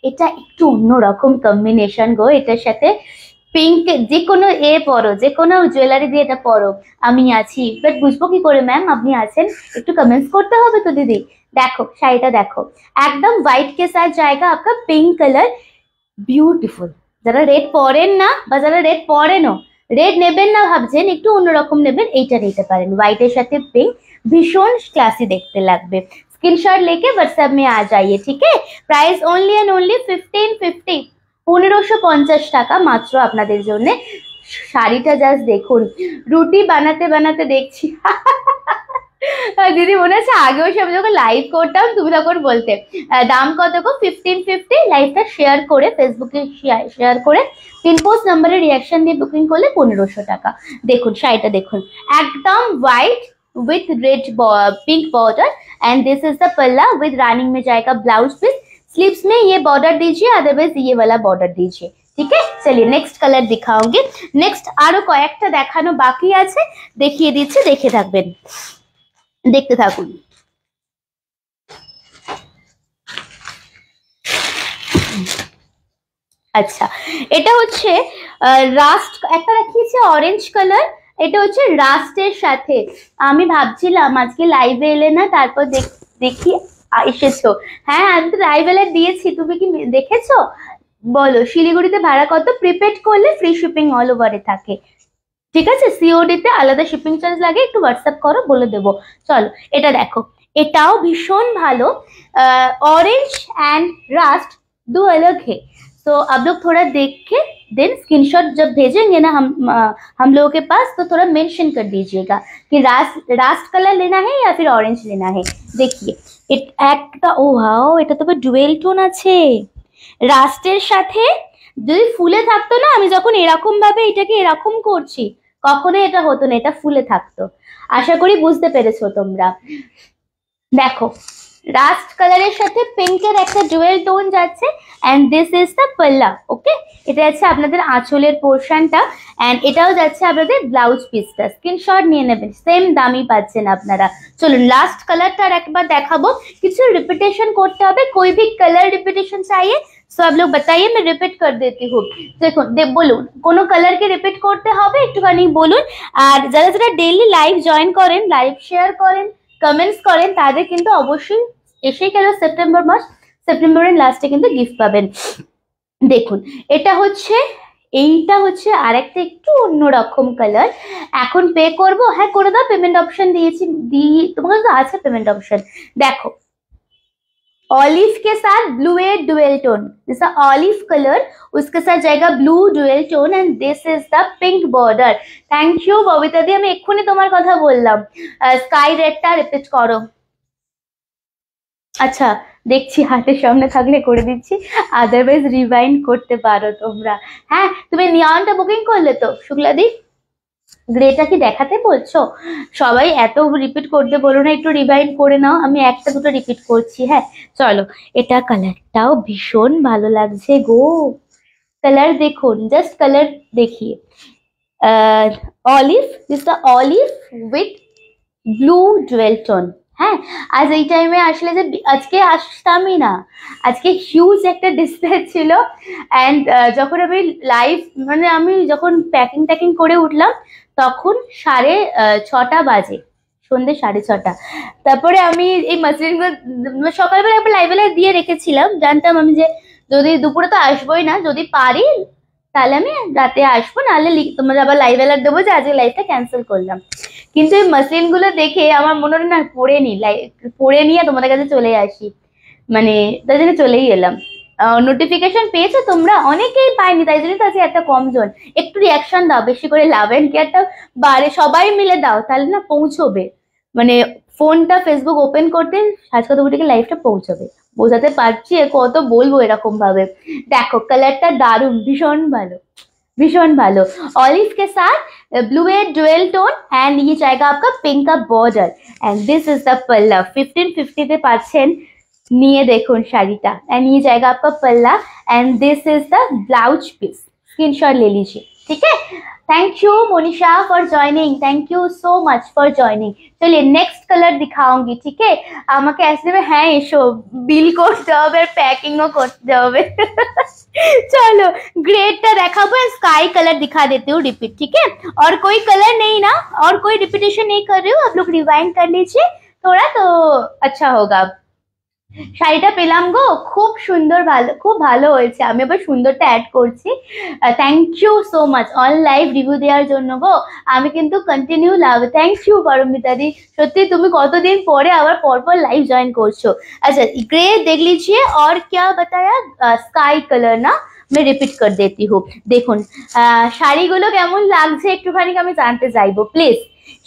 এটা একটু অন্যরকম কম্বিনেশন গো, এটার সাথে পিঙ্ক যে কোনো এ পরো, যে কোনো জুয়েলারি দিয়ে এটা পরো, আমি আছি, বাট বুঝবো কি করে ম্যাম আপনি আছেন, একটু কমেন্টস করতে হবে তো দিদি। দেখো শাড়িটা দেখো, একদম হোয়াইট কে সাথ জায়গা আপনার পিঙ্ক কালার, বিউটিফুল। যারা রেড পরেন না বা যারা রেড পরেনও, রেড নেবেন না ভাবছেন, একটু অন্যরকম নেবেন, এইটা নিতে পারেন, হোয়াইটের সাথে পিঙ্ক, ভীষণ ক্লাসি দেখতে লাগবে। स्क्रीनशॉट लेके व्हाट्सएप में आ जाइए, ठीक है। प्राइस ओनली एंड ओनली 1550, 1550 টাকা মাত্র আপনাদের জন্য। শাড়িটা জাস্ট দেখুন, রুটি বানাতে বানাতে দেখছি দিদি মনে আছে আগেও সব যখন লাইভ করতাম তুমি তখন বলতে দাম কত গো 1550, লাইভটা শেয়ার করে ফেসবুকে শেয়ার করে পিন পোস্ট নাম্বারে রিয়াকশন দিয়ে বুকিং করলে 1500 টাকা। দেখুন শাড়িটা দেখুন, একদম white with red pink border and this is the palla with running में जाएगा ब्लाउज पीस, स्लीव्स में ये बॉर्डर दीजिए, अदरवाइज ये वाला बॉर्डर दीजिए। ठीक है, चलिए नेक्स्ट कलर दिखाऊंगी। नेक्स्ट आरो কয়েকটা দেখানো বাকি আছে, দেখিয়ে দিচ্ছি, দেখে থাকবেন, দেখতে থাকুন। আচ্ছা, এটা হচ্ছে রাস্ট, একটা দেখিয়েছি অরেঞ্জ কালার, এটা হচ্ছে রাস্টের সাথে। আমি ভাবছিলাম আজকে লাইভে এলে না, তারপর দেখি এসেছো। হ্যাঁ আমি তো লাইভ এলে দিয়েছি, তুমি কি দেখেছো? বলো শিলিগুড়িতে ভাড়া কত? প্রিপেড করলে ফ্রি শিপিং অল ওভারে থাকে, ঠিক আছে। সিওডি তে আলাদা শিপিং চার্জ লাগে, একটু হোয়াটসঅ্যাপ করো বলে দেবো। চলো এটা দেখো, এটাও ভীষণ ভালো, ऑरेंज एंड रास्ट दो अलग है, तो आप लोग थोड़ा देख के देन स्क्रीनशॉट जब भेजेंगे ना हम लोगों के पास, तो थोड़ा मेंशन कर दीजिएगा कि रास्ट कलर लेना है या फिर ऑरेंज लेना है। देखिए একটা, ও ওয়াও, এটা তো ডুয়েল টোন আছে রাস্টের সাথে। যদি ফুলে থাকতো না, আমি যখন এরকম ভাবে এটাকে এরকম করছি, কখনো এটা হতো না, এটা ফুলে থাকতো। আশা করি বুঝতে পেরেছো তোমরা। দেখো রাস্ট কালারের সাথে পিঙ্কের একটা ডুয়েল টোন যাচ্ছে, এন্ড দিস ইজ দ্য পাল্লা। ওকে, এটা যাচ্ছে আপনাদের আঁচলের পোর্শনটা, এন্ড এটাও যাচ্ছে আপনাদের ব্লাউজ পিসটা। স্ক্রিনশট নিয়ে নেবেন, সেম দামই পাচ্ছেন আপনারা। চলুন লাস্ট কালারটা আর একবার দেখাবো, কিছু রিপিটেশন করতে হবে, कोई भी कलर रिपीटेशन चाहिए तो आप लोग बताइए, मैं रिपीट कर देती हूँ। দেখুন বলুন কোন কালারকে রিপিট করতে হবে একটুখানি বলুন। আর যারা যারা ডেইলি লাইভ জয়েন করেন, লাইভ শেয়ার করেন, কমেন্টস করেন, তাদের কিন্তু অবশ্যই এসেই গেল সেপ্টেম্বর মাস, সেপ্টেম্বরের লাস্টে কিন্তু গিফট পাবেন। দেখুন এটা হচ্ছে, এইটা হচ্ছে আরেকটা একটু অন্যরকম কালার। এখন পে করব, হ্যাঁ করে দাও, পেমেন্ট অপশন দিয়েছি, তোমার কাছে আছে পেমেন্ট অপশন। দেখো ऑलिव के साथ ब्लू ए डुअल टोन, जैसा ऑलिव कलर उसके साथ जाएगा blue dual tone and this is the pink border. Thank you Babita di, আমি এক্ষুনি তোমার কথা বললাম। স্কাই রেডটা রিপিট করো। আচ্ছা দেখছি হাতের সামনে থাকলে করে দিচ্ছি, আদারওয়াইজ রিভাইন্ড করতে পারো তোমরা। হ্যাঁ তুমি নিয়নটা বুকিং করলে তো শুক্লাদি? গ্রেটা কি দেখাতে বলছো? সবাই এত রিপিট করতে বলো না, একটু রিভাইন্ড করে নাও, আমি একটা দুটো রিপিট করছি। হ্যাঁ চলো, এটা কালারটাও ভীষণ ভালো লাগছে গো। কালার দেখুন, জাস্ট কালার দেখিয়ে, olive, this the olive with blue dual tone. হ্যাঁ আজ এই টাইমে আসলে, যে আজকে আসতামই না, আজকে হিউজ একটা ডিসপ্লে ছিল, অ্যান্ড যখন আমি লাইভ, মানে আমি যখন প্যাকিং করে উঠলাম তখন 6:30 বাজে, সন্ধ্যে 6:30। তারপরে আমি এই মাসলিনগুলো সকালবেলা একবার লাইভে দিয়ে রেখেছিলাম, জানতাম আমি যে যদি দুপুরে তো আসবোই না, যদি পারি তাহলে আমি রাতে আসবো, নাহলে তোমরা আবার লাইভ অ্যালার্ট দেবো যে আজকে লাইভটা ক্যান্সেল করলাম। কিন্তু এই মাসলিন গুলো দেখে আমার মনে হলো না পরে নিয়ে তোমাদের কাছে চলে আসি, মানে তাই জন্য চলেই এলাম। নোটিফিকেশন পেয়েছো তোমরা? অনেকেই পাইনি, তাই জন্য তো আছে একটা কম জন। একটু রিয়াকশন দাও, বেশি করে লাভ এন্ড কেয়ারটা বাড়ে, সবাই মিলে দাও, তাহলে না পৌঁছবে, মানে ফোনটা ফেসবুক ওপেন করতে সাজ কত বুটিকে লাইভটা পৌঁছবে। বোঝাতে পারছি কত বলবো এরকম ভাবে। দেখো কালারটা দারুণ, ভীষণ ভালো, भीषण भालो। ऑलिव के साथ blue a dual tone and ये जाएगा आपका पिंक का border and this is the पल्ला। 1550 তে পাচ্ছেন, নিয়ে দেখুন শাড়িটা, एंड ये जाएगा आपका पल्ला and this is the blouse piece. Screenshot ले लीजिए, ठीक है। Thank you Monisha for joining, thank you so much for joining. चलिए नेक्स्ट कलर दिखाऊंगी, ठीक है। আমাকে আসলে হ্যাঁ এসো, বিল করতে হবে আর প্যাকিংও করতে হবে। चलो ग्रेटा देखाबो, स्काई कलर दिखा देती हूँ रिपीट, ठीक है। और कोई कलर नहीं ना, और कोई रिपीटेशन नहीं कर रही हूँ, आप लोग रिवाइंड कर लीजिए थोड़ा, तो अच्छा होगा। শাড়িটা পেলাম গো, খুব সুন্দর, ভালো, খুব ভালো হয়েছে। আমি আবার সুন্দরটা অ্যাড করছি। Thank you so much on live review দেওয়ার জন্য গো। আমি কিন্তু কন্টিনিউ লাভ, থ্যাংক ইউ পারমিতাদি, সত্যি তুমি কতদিন পরে আবার পরপর লাইভ জয়েন করছো। আচ্ছা গ্রে देख लीजिए, और क्या बताया, स्काई कलर ना, मैं रिपीट कर देती हूँ। দেখুন শাড়িগুলো কেমন লাগছে একটুখানি আমি জানতে চাইবো প্লিজ।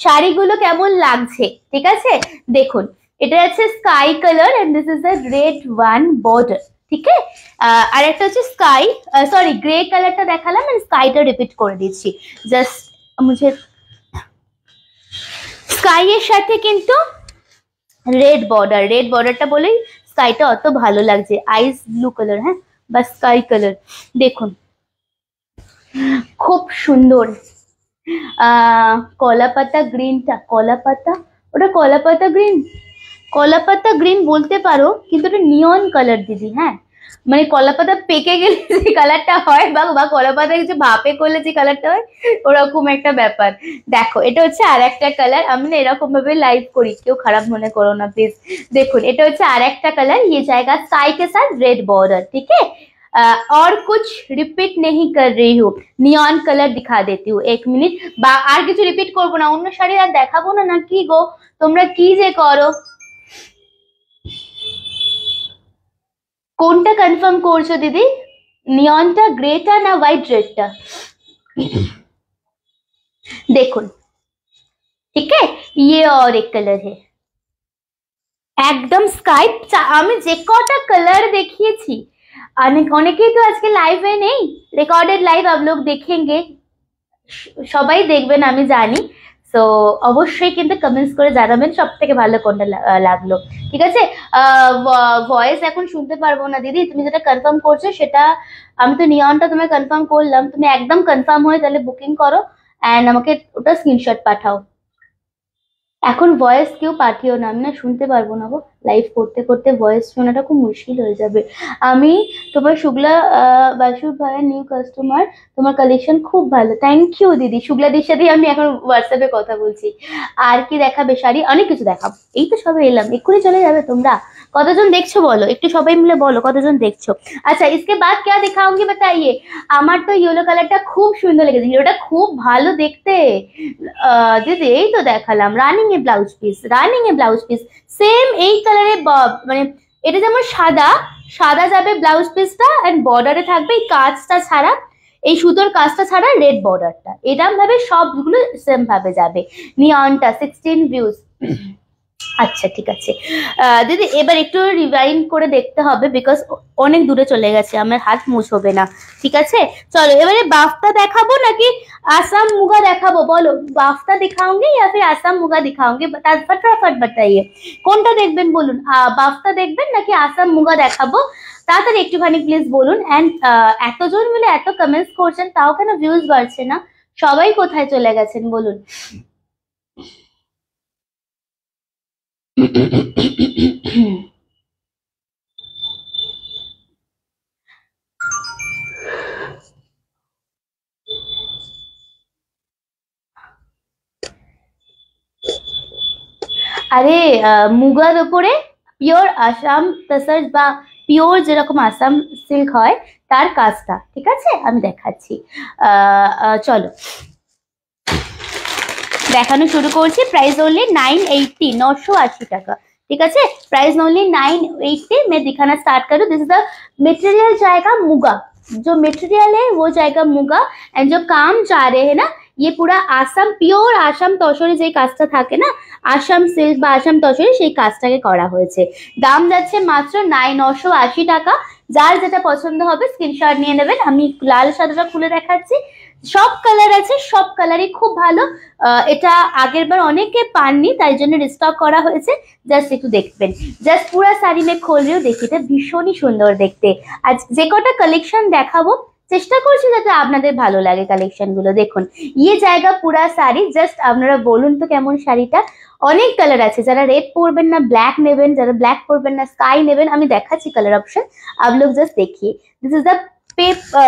শাড়িগুলো কেমন লাগছে, ঠিক আছে? দেখুন, এটা আছে sky colour and this is a red one border, ঠিক আছে? আর একটা হচ্ছে স্কাই, সরি গ্রে কালারটা দেখালাম এন্ড স্কাইটা রিপিট করে দিচ্ছি। জাস্ট মুঝে স্কাই এর সাথে কিন্তু রেড বর্ডার, রেড বর্ডারটা বলেই স্কাইটা অত ভালো লাগছে। আইস ব্লু কালার, হ্যাঁ, বা স্কাই কালার। দেখুন খুব সুন্দর। কলা পাতা গ্রিনটা, কলা পাতা, ওটা কলা পাতা গ্রিন, কলা পাতা গ্রিন বলতে পারো, কিন্তু ওটা নিয়ন কালার দিদি। হ্যাঁ, মানে কলা পাতা পেকে গেলে যে কালারটা হয়, বা কলা পাতা কিছু ভাপে করলে যে কালারটা হয়, ওরকম একটা ব্যাপার। দেখো এটা হচ্ছে আর একটা কালার। আমি না এরকম ভাবে লাইভ করি, কেউ খারাপ মনে করো না প্লিজ। দেখুন এটা হচ্ছে আর একটা কালার, ये जाएगा स्काई के साथ रेड बॉर्डर, ठीक है? और कुछ रिपीट नहीं कर रही हूँ, नियन कलर दिखा देती हूँ, एक मिनिट। বা আর কিছু রিপিট করবো না, অন্য শাড়ি আর দেখাবো না, না কি গো তোমরা কি যে করো? কোনটা কনফার্ম করছো দিদি, নিয়নটা, গ্রেটা না হোয়াইট রেডটা? দেখুন, ঠিক আছে, ये और एक कलर है একদম স্কাই। আমি যে কটা কালার দেখিয়েছি, অনেকেই তো আজকে লাইভে নেই, রেকর্ডেড লাইভ आप लोग देखेंगे, সবাই দেখবেন আমি জানি। তো অবশ্যই কিন্তু কমেন্টস করে জানাবেন সব থেকে ভালো কোনটা লাগলো, ঠিক আছে? ভয়েস এখন শুনতে পারবো না দিদি, তুমি যেটা কনফার্ম করছো সেটা, আমি তো নিয়নটা তোমায় কনফার্ম করলাম, তুমি একদম কনফার্ম হয়ে তাহলে বুকিং করো অ্যান্ড আমাকে ওটা স্ক্রিনশট পাঠাও। এখন ভয়েস কেউ পাঠিও না, আমি না শুনতে পারবো না গো, লাইভ করতে করতে ভয়েস শোনাটা খুব মুশকিল হয়ে যাবে। আমি তোমার শুক্লা বাসু ভাইয়ের নিউ কাস্টমার, তোমার কালেকশন খুব ভালো, থ্যাংক ইউ দিদি। শুক্লাদির সাথে আমি এখন হোয়াটসঅ্যাপে কথা বলছি। আর কি দেখাবে শাড়ি? অনেক কিছু দেখাবো, এই তো সবে এলাম, এক্ষুনি চলে যাবে তোমরা? কতজন দেখছো বলো, একটু সবাই মিলে বলো কতজন দেখছো। আচ্ছা इसके बाद क्या दिखाऊंगी बताइए। আমার তো ইয়েলো কালারটা খুব সুন্দর লেগেছে, ইয়েলোটা খুব ভালো দেখতে। দিদি এই তো দেখালাম, রানিং এ ব্লাউজ পিস, রানিং এ ব্লাউজ পিস সেম এই কালারে, মানে এটা যেমন সাদা, সাদা যাবে ব্লাউজ পিসটা এন্ড বর্ডারে থাকবে এই কাজটা ছাড়া, এই সুতোর কাজটা ছাড়া রেড বর্ডারটা, এরকম ভাবে সবগুলো সেম ভাবে যাবে। নিয়নটা 16 ভিউজ। আচ্ছা ঠিক আছে দিদি, এবার একটু রিভাইন্ড করে দেখতে হবে বিকজ অনেক দূরে চলে গেছে, আমার হাত মুছবে না, ঠিক আছে? চলো এবারে বাফটা দেখাবো নাকি আসাম মুগা দেখাবো, বলো বাফটা দিখাओगे या फिर আসাম মুগা দিখাओगे, ফটাফট বাতাইয়ে কোনটা দেখবেন বলুন, বাফটা দেখবেন নাকি আসাম মুগা দেখাবো, তাড়াতাড়ি একটুখানি প্লিজ বলুন। অ্যান্ড এতজন মিলে এত কমেন্টস করছেন, তাও কেন ভিউজ বাড়ছে না? সবাই কোথায় চলে গেছেন বলুন? আরে মুগার উপরে পিওর আসাম তাসার বা পিওর যেরকম আসাম সিল্ক হয় তার কাজটা, ঠিক আছে আমি দেখাচ্ছি। চলো দেখানো শুরু করছি। প্রাইস ओनली 980, 980 টাকা, ठीक है? Price only 980। मैं दिखाना स्टार्ट करूँ। दिस इज द मटेरियल जाएगा मुगा, जो मटेरियल है वो जाएगा मुगा एंड जो काम जा रहे हैं ना, ये पूरा आसाम পিওর আসাম তসরে যে কাজটা থাকে না, আসাম সিল্ক বা আসাম তসরে সেই কাজটাকে করা হয়েছে। দাম যাচ্ছে মাত্র 980 টাকা। যার যেটা পছন্দ হবে স্ক্রিনশট নিয়ে নেবেন। আমি লাল সাদাটা খুলে দেখাচ্ছি, সব কালার আছে, সব কালারই খুব ভালো। এটা আগের বার অনেকে পাননি, তাই জন্য রিস্টক করা হয়েছে। জাস্ট একটু দেখবেন, জাস্ট পুরা শাড়ি মে খোল রেও দেখিতে ভীষণই সুন্দর দেখতে। আজ যে কটা কালেকশন দেখাবো চেষ্টা করছি যাতে আপনাদের ভালো লাগে কালেকশন গুলো। দেখুন ইয়ে জায়গা পুরা শাড়ি, জাস্ট আপনারা বলুন তো কেমন শাড়িটা। অনেক কালার আছে, যারা রেড পরবেন না ব্ল্যাক নেবেন, যারা ব্ল্যাক পরবেন না স্কাই নেবেন। আমি দেখাচ্ছি কালার অপশন, आप लोग জাস্ট देखिए। This is the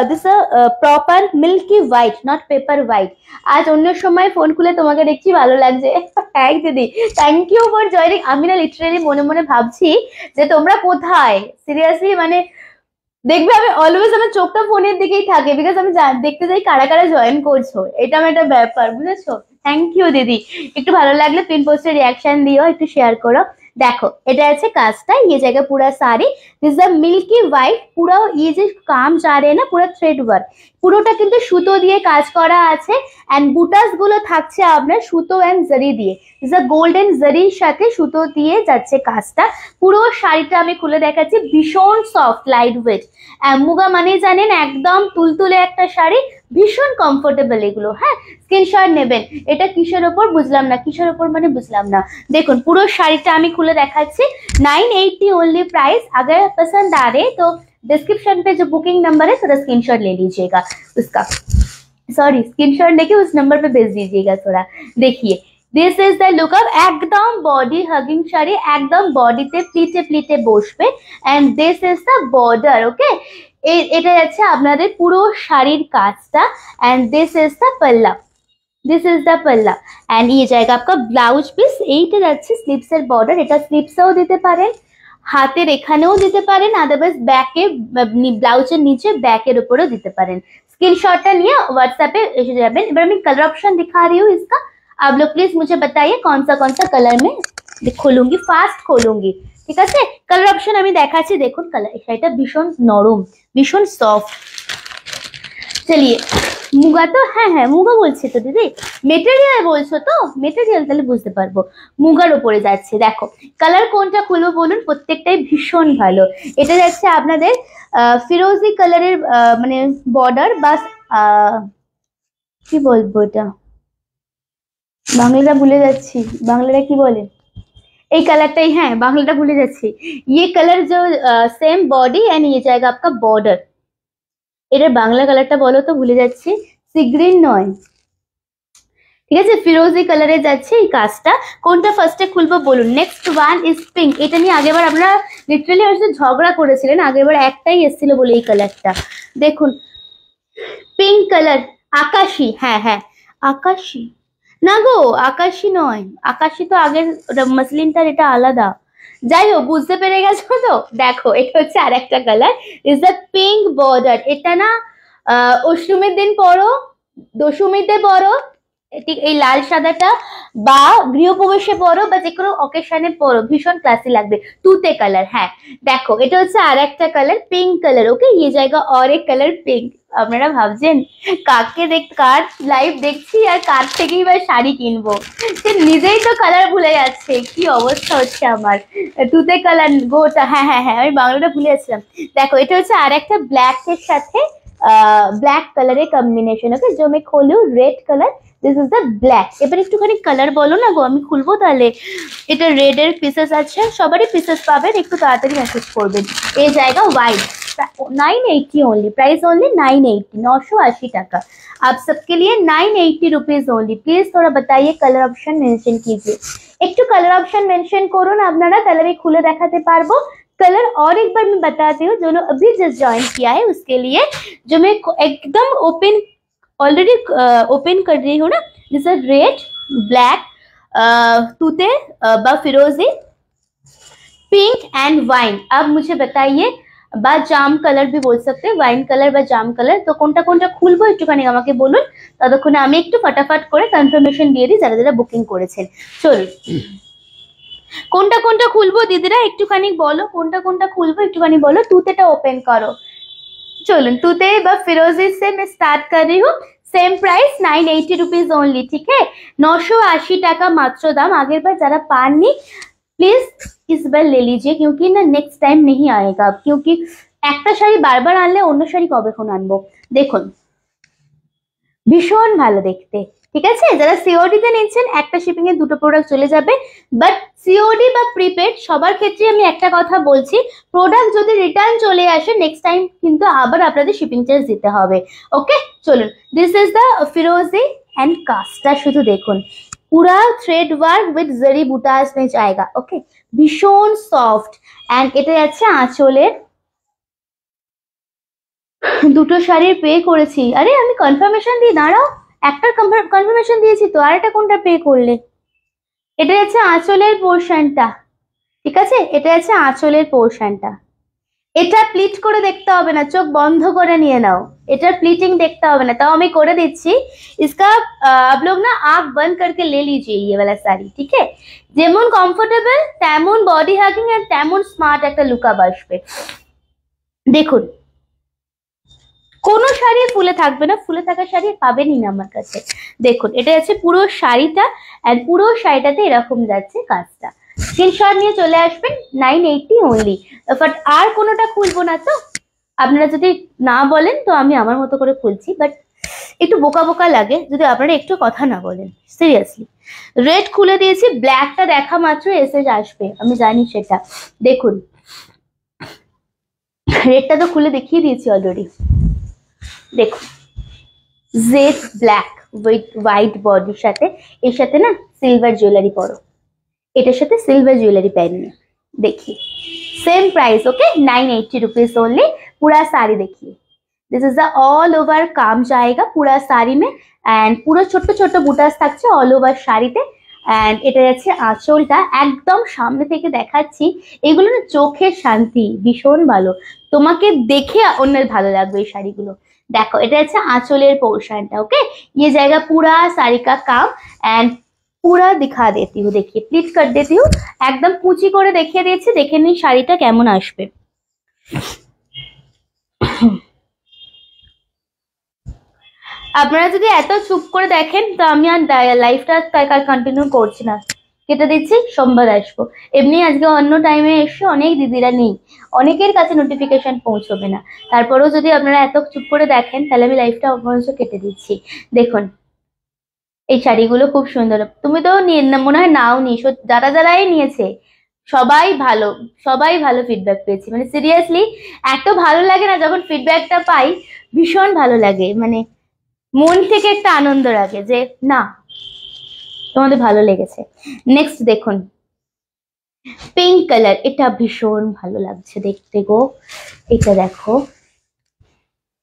this is a proper milky white, not paper white। আজ অন্য সময় ফোন খুলে তোমাকে দেখছি ভালো লাগছে। থ্যাংক দিদি, থ্যাংক ইউ ফর জয়নিং। আমি না লিটারালি মনে মনে ভাবছি যে তোমরা কোথায়, সিরিয়াসলি মানে দেখবে আমি অলওয়েজ আমার চোখটা ফোনের দিকেই থাকে বিকজ আমি দেখতে যাই কারা কারা জয়েন করছো, এটা আমার একটা ব্যাপার, বুঝেছো? থ্যাংক ইউ দিদি। একটু ভালো লাগলে পিন পোস্টে রিয়াকশন দিও, একটু শেয়ার করো। দেখো এটা আছে काजटा, ये जगह पूरा sari, this is milky white, পুরো ये যে কাম जा रहे हैं ना पूरा थ्रेड वर्क, পুরোটা কিন্তু সুতো দিয়ে কাজ করা আছে এন্ড বুটাস গুলো থাকছে আপনার সুতো এন্ড জরি দিয়ে, দিস ইজ গোল্ডেন জরির সাথে সুতো দিয়ে যাচ্ছে কাজটা। পুরো শাড়িটা আমি খুলে দেখাচ্ছি, ভীষণ সফট লাইট ওয়েট, মুগা মানে জানেন একদম তুলতুলে একটা শাড়ি, ভীষণ কমফোর্টেবল এগুলো। হ্যাঁ স্ক্রিনশট নেবেন। এটা কিসের ওপর বুঝলাম না, কিসের ওপর মানে বুঝলাম না। দেখুন পুরো শাড়িটা আমি খুলে দেখাচ্ছি, 980 ओनली प्राइस। अगर पसंद आ रहे तो डिस्क्रिप्शन पे जो बुकिंग नंबर है थोड़ा स्क्रीनशॉट ले लीजिएगा उसका, सॉरी स्क्रीनशॉट लेके उस नंबर पे भेज दीजिएगा थोड़ा। देखिए this is the look up, একদম বডি হাগিং শাড়ি, একদম বডিতে প্লিটে প্লিটে বসবে and this is the border. Okay এটা যাচ্ছে আপনাদের পুরো শাড়ির কাজটা and this is the palla, this is the palla and ये जाएगा आपका ब्लाउज पिस। এইটা যাচ্ছে স্লিভস এর বর্ডার, এটা স্লিভসেও দিতে পারেন, হাতের এখানেও দিতে পারেন, আদারওয়াইজ ব্যাকে ব্লাউজের নিচে ব্যাকের উপরেও দিতে পারেন। स्क्रीनशॉटটা নিয়ে व्हाट्सएप पे এসে যাবেন। এবার আমি कलर ऑप्शन दिखा रही हूँ इसका, आप लोग प्लीज मुझे बताइए कौन सा कलर में खोलूंगी, फास्ट खोलूंगी ঠিক আছে। कलर ऑप्शन আমি দেখাচ্ছি, দেখুন কালার, এটা ভীষণ নরম, ভীষণ সফট। চলিয়ে মুগা তো, হ্যাঁ হ্যাঁ মুগা বলছি তো দিদি, মেটেরিয়াল বলছো তো, মেটেরিয়াল তাহলে বুঝতে পারবো, মুগার উপরে যাচ্ছে। দেখো কালার কোনটা খুলবো বলুন, প্রত্যেকটাই ভীষণ ভালো। এটা যাচ্ছে আপনাদের ফিরোজি কালারের মানে বর্ডার বা কি বলবো, এটা বাংলাটা ভুলে যাচ্ছি, বাংলাটা কি বলে এই কালারটাই, হ্যাঁ বাংলাটা ভুলে যাচ্ছি। ये कलर जो सेम बॉडी एंड ये जाएगा आपका बॉर्डर, এটার বাংলা কালারটা বলো তো, ভুলে যাচ্ছি, সি গ্রিন নয়, ঠিক আছে ফিরোজি কালারে যাচ্ছে এই কাজটা। কোনটা ফার্স্টে খুলবো বলুন। নেক্সট ওয়ান ইজ পিঙ্ক, এটা নিয়ে আগেরবার আপনারা লিটারালি আমার সাথে ঝগড়া করেছিলেন, আগেরবার একটাই এসেছিল বলে এই কালারটা। দেখুন পিঙ্ক কালার, আকাশি, হ্যাঁ হ্যাঁ আকাশি না গো, আকাশি নয়, আকাশি তো আগের মসলিনটার, এটা আলাদা। যাই হোক বুঝতে পেরে গেছো তো। দেখো এটা হচ্ছে আর একটা colour, is the pink border. এটা না অষ্টমীর দিন পরো, দশমীতে পরো, ঠিক এই লাল সাদাটা, বা গৃহপ্রবেশে পরো বা যে কোনো অকেশনে পরো, ভীষণ ক্লাসি লাগবে। তুতে কালার, হ্যাঁ দেখো এটা হচ্ছে আর একটা কালার পিঙ্ক কালার। ওকে ये जाएगा और एक कलर पिंक। আপনারা ভাবছেন কাকে কার লাইভ দেখছি আর কার থেকেই বা শাড়ি কিনবো, সে নিজেই তো কালার ভুলে যাচ্ছে, কি অবস্থা হচ্ছে আমার। তুতে কালার গোটা, হ্যাঁ হ্যাঁ হ্যাঁ আমি বাংলাটা ভুলে যাচ্ছিলাম। দেখো এটা হচ্ছে আর একটা ব্ল্যাক এর সাথে ব্ল্যাক কালারের কম্বিনেশন। ওকে जो मैं खोलूं red colour, this is the black. এবার একটুখানি কালার বলো না গো, আমি খুলবো তাহলে। এটা রেড এর পিসেস আছে, সবারই পিসেস পাবেন, একটু তাড়াতাড়ি মেসেজ করবেন। এই জায়গা হোয়াইট, 980 ओनली, प्राइस ओनली 980, 980 টাকা। आप सबके लिए 980 रुपीज ओनली। प्लीज थोड़ा बताइए, कलर ऑप्शन मेंशन कीजिए, একটু कलर ऑप्शन मेंशन করুন আপনারা, তাহলে আমি খুলে দেখাতে পারবো। कलर और एक बार मैं बताती हूँ, जो अभी जस्ट ज्वाइन किया है उसके लिए, जो मैं एकदम ओपन ऑलरेडी ओपन कर रही हूँ ना, जैसे रेड, ब्लैक, तूते बा फिरोजी, पिंक एंड वाइन। अब मुझे बताइए, বা জাম কালার भी बोल सकते हैं, वाइन कलर বা জাম কালার, তো কোনটা কোনটা খুলবো একটুখানি আমাকে বলুন, ততক্ষণে আমি একটু ফটাফট করে কনফার্মেশন দিয়ে দিই যারা যারা বুকিং করেছেন। চলুন কোনটা কোনটা খুলবো দিদিরা একটুখানি বলো, কোনটা কোনটা খুলবো একটুখানি বলো। তুতেটা ওপেন করো, चलून तुते বা फिरोजी से मैं स्टार्ट कर रही हूँ। सेम प्राइस 980 रुपीज ओनली, ठीक है 980 টাকা মাত্র দাম। আগের বার যারা পাননি प्लीज इस बार ले लीजिए, क्योंकि ना नेक्स्ट टाइम नहीं आएगा, क्योंकि একটা শাড়ি বারবার আনলে অন্য শাড়ি কবেক্ষণ আনবো। দেখুন ভীষণ ভালো দেখতে, ঠিক আছে। যারা সিওডি তে নিচ্ছেন একটা শিপিং এ দুটো প্রোডাক্ট চলে যাবে, বাট সিওডি বা প্রিপেড সবার ক্ষেত্রে আমি একটা কথা বলছি, প্রোডাক্ট যদি রিটার্ন চলে আসে নেক্সট টাইম কিন্তু আবার আপনাদের শিপিং চার্জ দিতে হবে। ওকে চলুন, this is the firozi and kasta, শুধু দেখুন पूरा थ्रेड वर्क विद जरी बुटास में जाएगा। ओके भीषण सॉफ्ट एंड এটা যাচ্ছে আঁচলের। দুটো শাড়ির পে করেছি, আরে আমি কনফার্মেশন দিই, দাঁড়াও একটা কনফার্মেশন দিয়েছি তো, আর একটা কোনটা পে করলে। এটা যাচ্ছে আঁচলের পোর্শনটা, ঠিক আছে এটা যাচ্ছে আঁচলের পোর্শনটা, এটা প্লিট করে দেখতে হবে না, চোখ বন্ধ করে নিয়ে নাও, এটার প্লিটিং দেখতে হবে না, তাও আমি করে দিচ্ছি। इसका आप लोग ना आंख बंद करके ले लीजिए ये वाला শাড়ি, ঠিক আছে? যেমন কমফোর্টেবল তেমন বডি হাগিং আর তেমন স্মার্ট একটা লুকআপ আসবে। দেখুন কোনো শাড়ি ফুলে থাকবে না, ফুলে থাকা শাড়ি পাবেনই না আমার কাছে। দেখুন এটা যাচ্ছে পুরো শাড়িটা, এন্ড পুরো শাড়িটাতে এরকম যাচ্ছে কাজটা। স্ক্রিনশট নিয়ে চলে আসবেন, 980 অনলি। বাট আর কোনোটা খুলবো না তো, আপনারা যদি না বলেন তো আমি আমার মতো করে খুলছি, বাট একটু বোকা বোকা লাগে যদি আপনারা একটু কথা না বলেন, সিরিয়াসলি। রেড খুলে দিয়েছি, ব্ল্যাকটা দেখা মাত্র এসে আসবে, আমি জানি সেটা। দেখুন রেডটা তো খুলে দেখিয়ে দিয়েছি অলরেডি। দেখুন জেড ব্ল্যাক উইথ হোয়াইট বডির সাথে, এর সাথে না সিলভার জুয়েলারি পরো, এটার সাথে সিলভার ज्वेलरी पहनिए। देखिए same price, okay 980 rupees only. पूरा साड़ी देखिए, this is the all over काम जाएगा पूरा साड़ी में, एंड पूरा ছোট ছোট বুটাস থাকছে অল ওভার শাড়িতে। এন্ড এটা যাচ্ছে আঁচলটা, একদম সামনে থেকে দেখাচ্ছি, এগুলো না চোখের শান্তি, ভীষণ ভালো, তোমাকে দেখে অন্যের ভালো লাগবে এই শাড়িগুলো। দেখো এটা হচ্ছে আঁচলের পোর্শনটা, ओके ये जाएगा पूरा साड़ी का काम। एंड पूरा दिखा देती हूँ, देखिए प्लीट कर देती हूँ, একদম কুচি করে দেখিয়ে দিয়েছি, দেখে নিন শাড়িটা কেমন আসবে। আপনারা যদি এত চুপ করে দেখেন তো আমি আর লাইফটা কন্টিনিউ করছি না, কেটে দিচ্ছি, সোমবার আসবো। এমনি আজকে অন্য টাইমে এসে অনেক দিদিরা নেই, অনেকের কাছে নোটিফিকেশন পৌঁছবে না, তারপরেও যদি আপনারা এত চুপ করে দেখেন তাহলে আমি লাইফটা অবশ্য কেটে দিচ্ছি। দেখুন এই শাড়িগুলো খুব সুন্দর, তুমি তো মনে হয় নাও নি, যারা যারাই নিয়েছে সবাই ভালো, সবাই ভালো ফিডব্যাক পেয়েছি, মানে সিরিয়াসলি এত ভালো লাগে না যখন ফিডব্যাকটা পাই, ভীষণ ভালো লাগে, মানে মন থেকে একটা আনন্দ লাগে যে না তোমাদের ভালো লেগেছে। নেক্সট দেখুন পিঙ্ক কালার, এটা ভীষণ ভালো লাগছে দেখতে গো, এটা দেখো,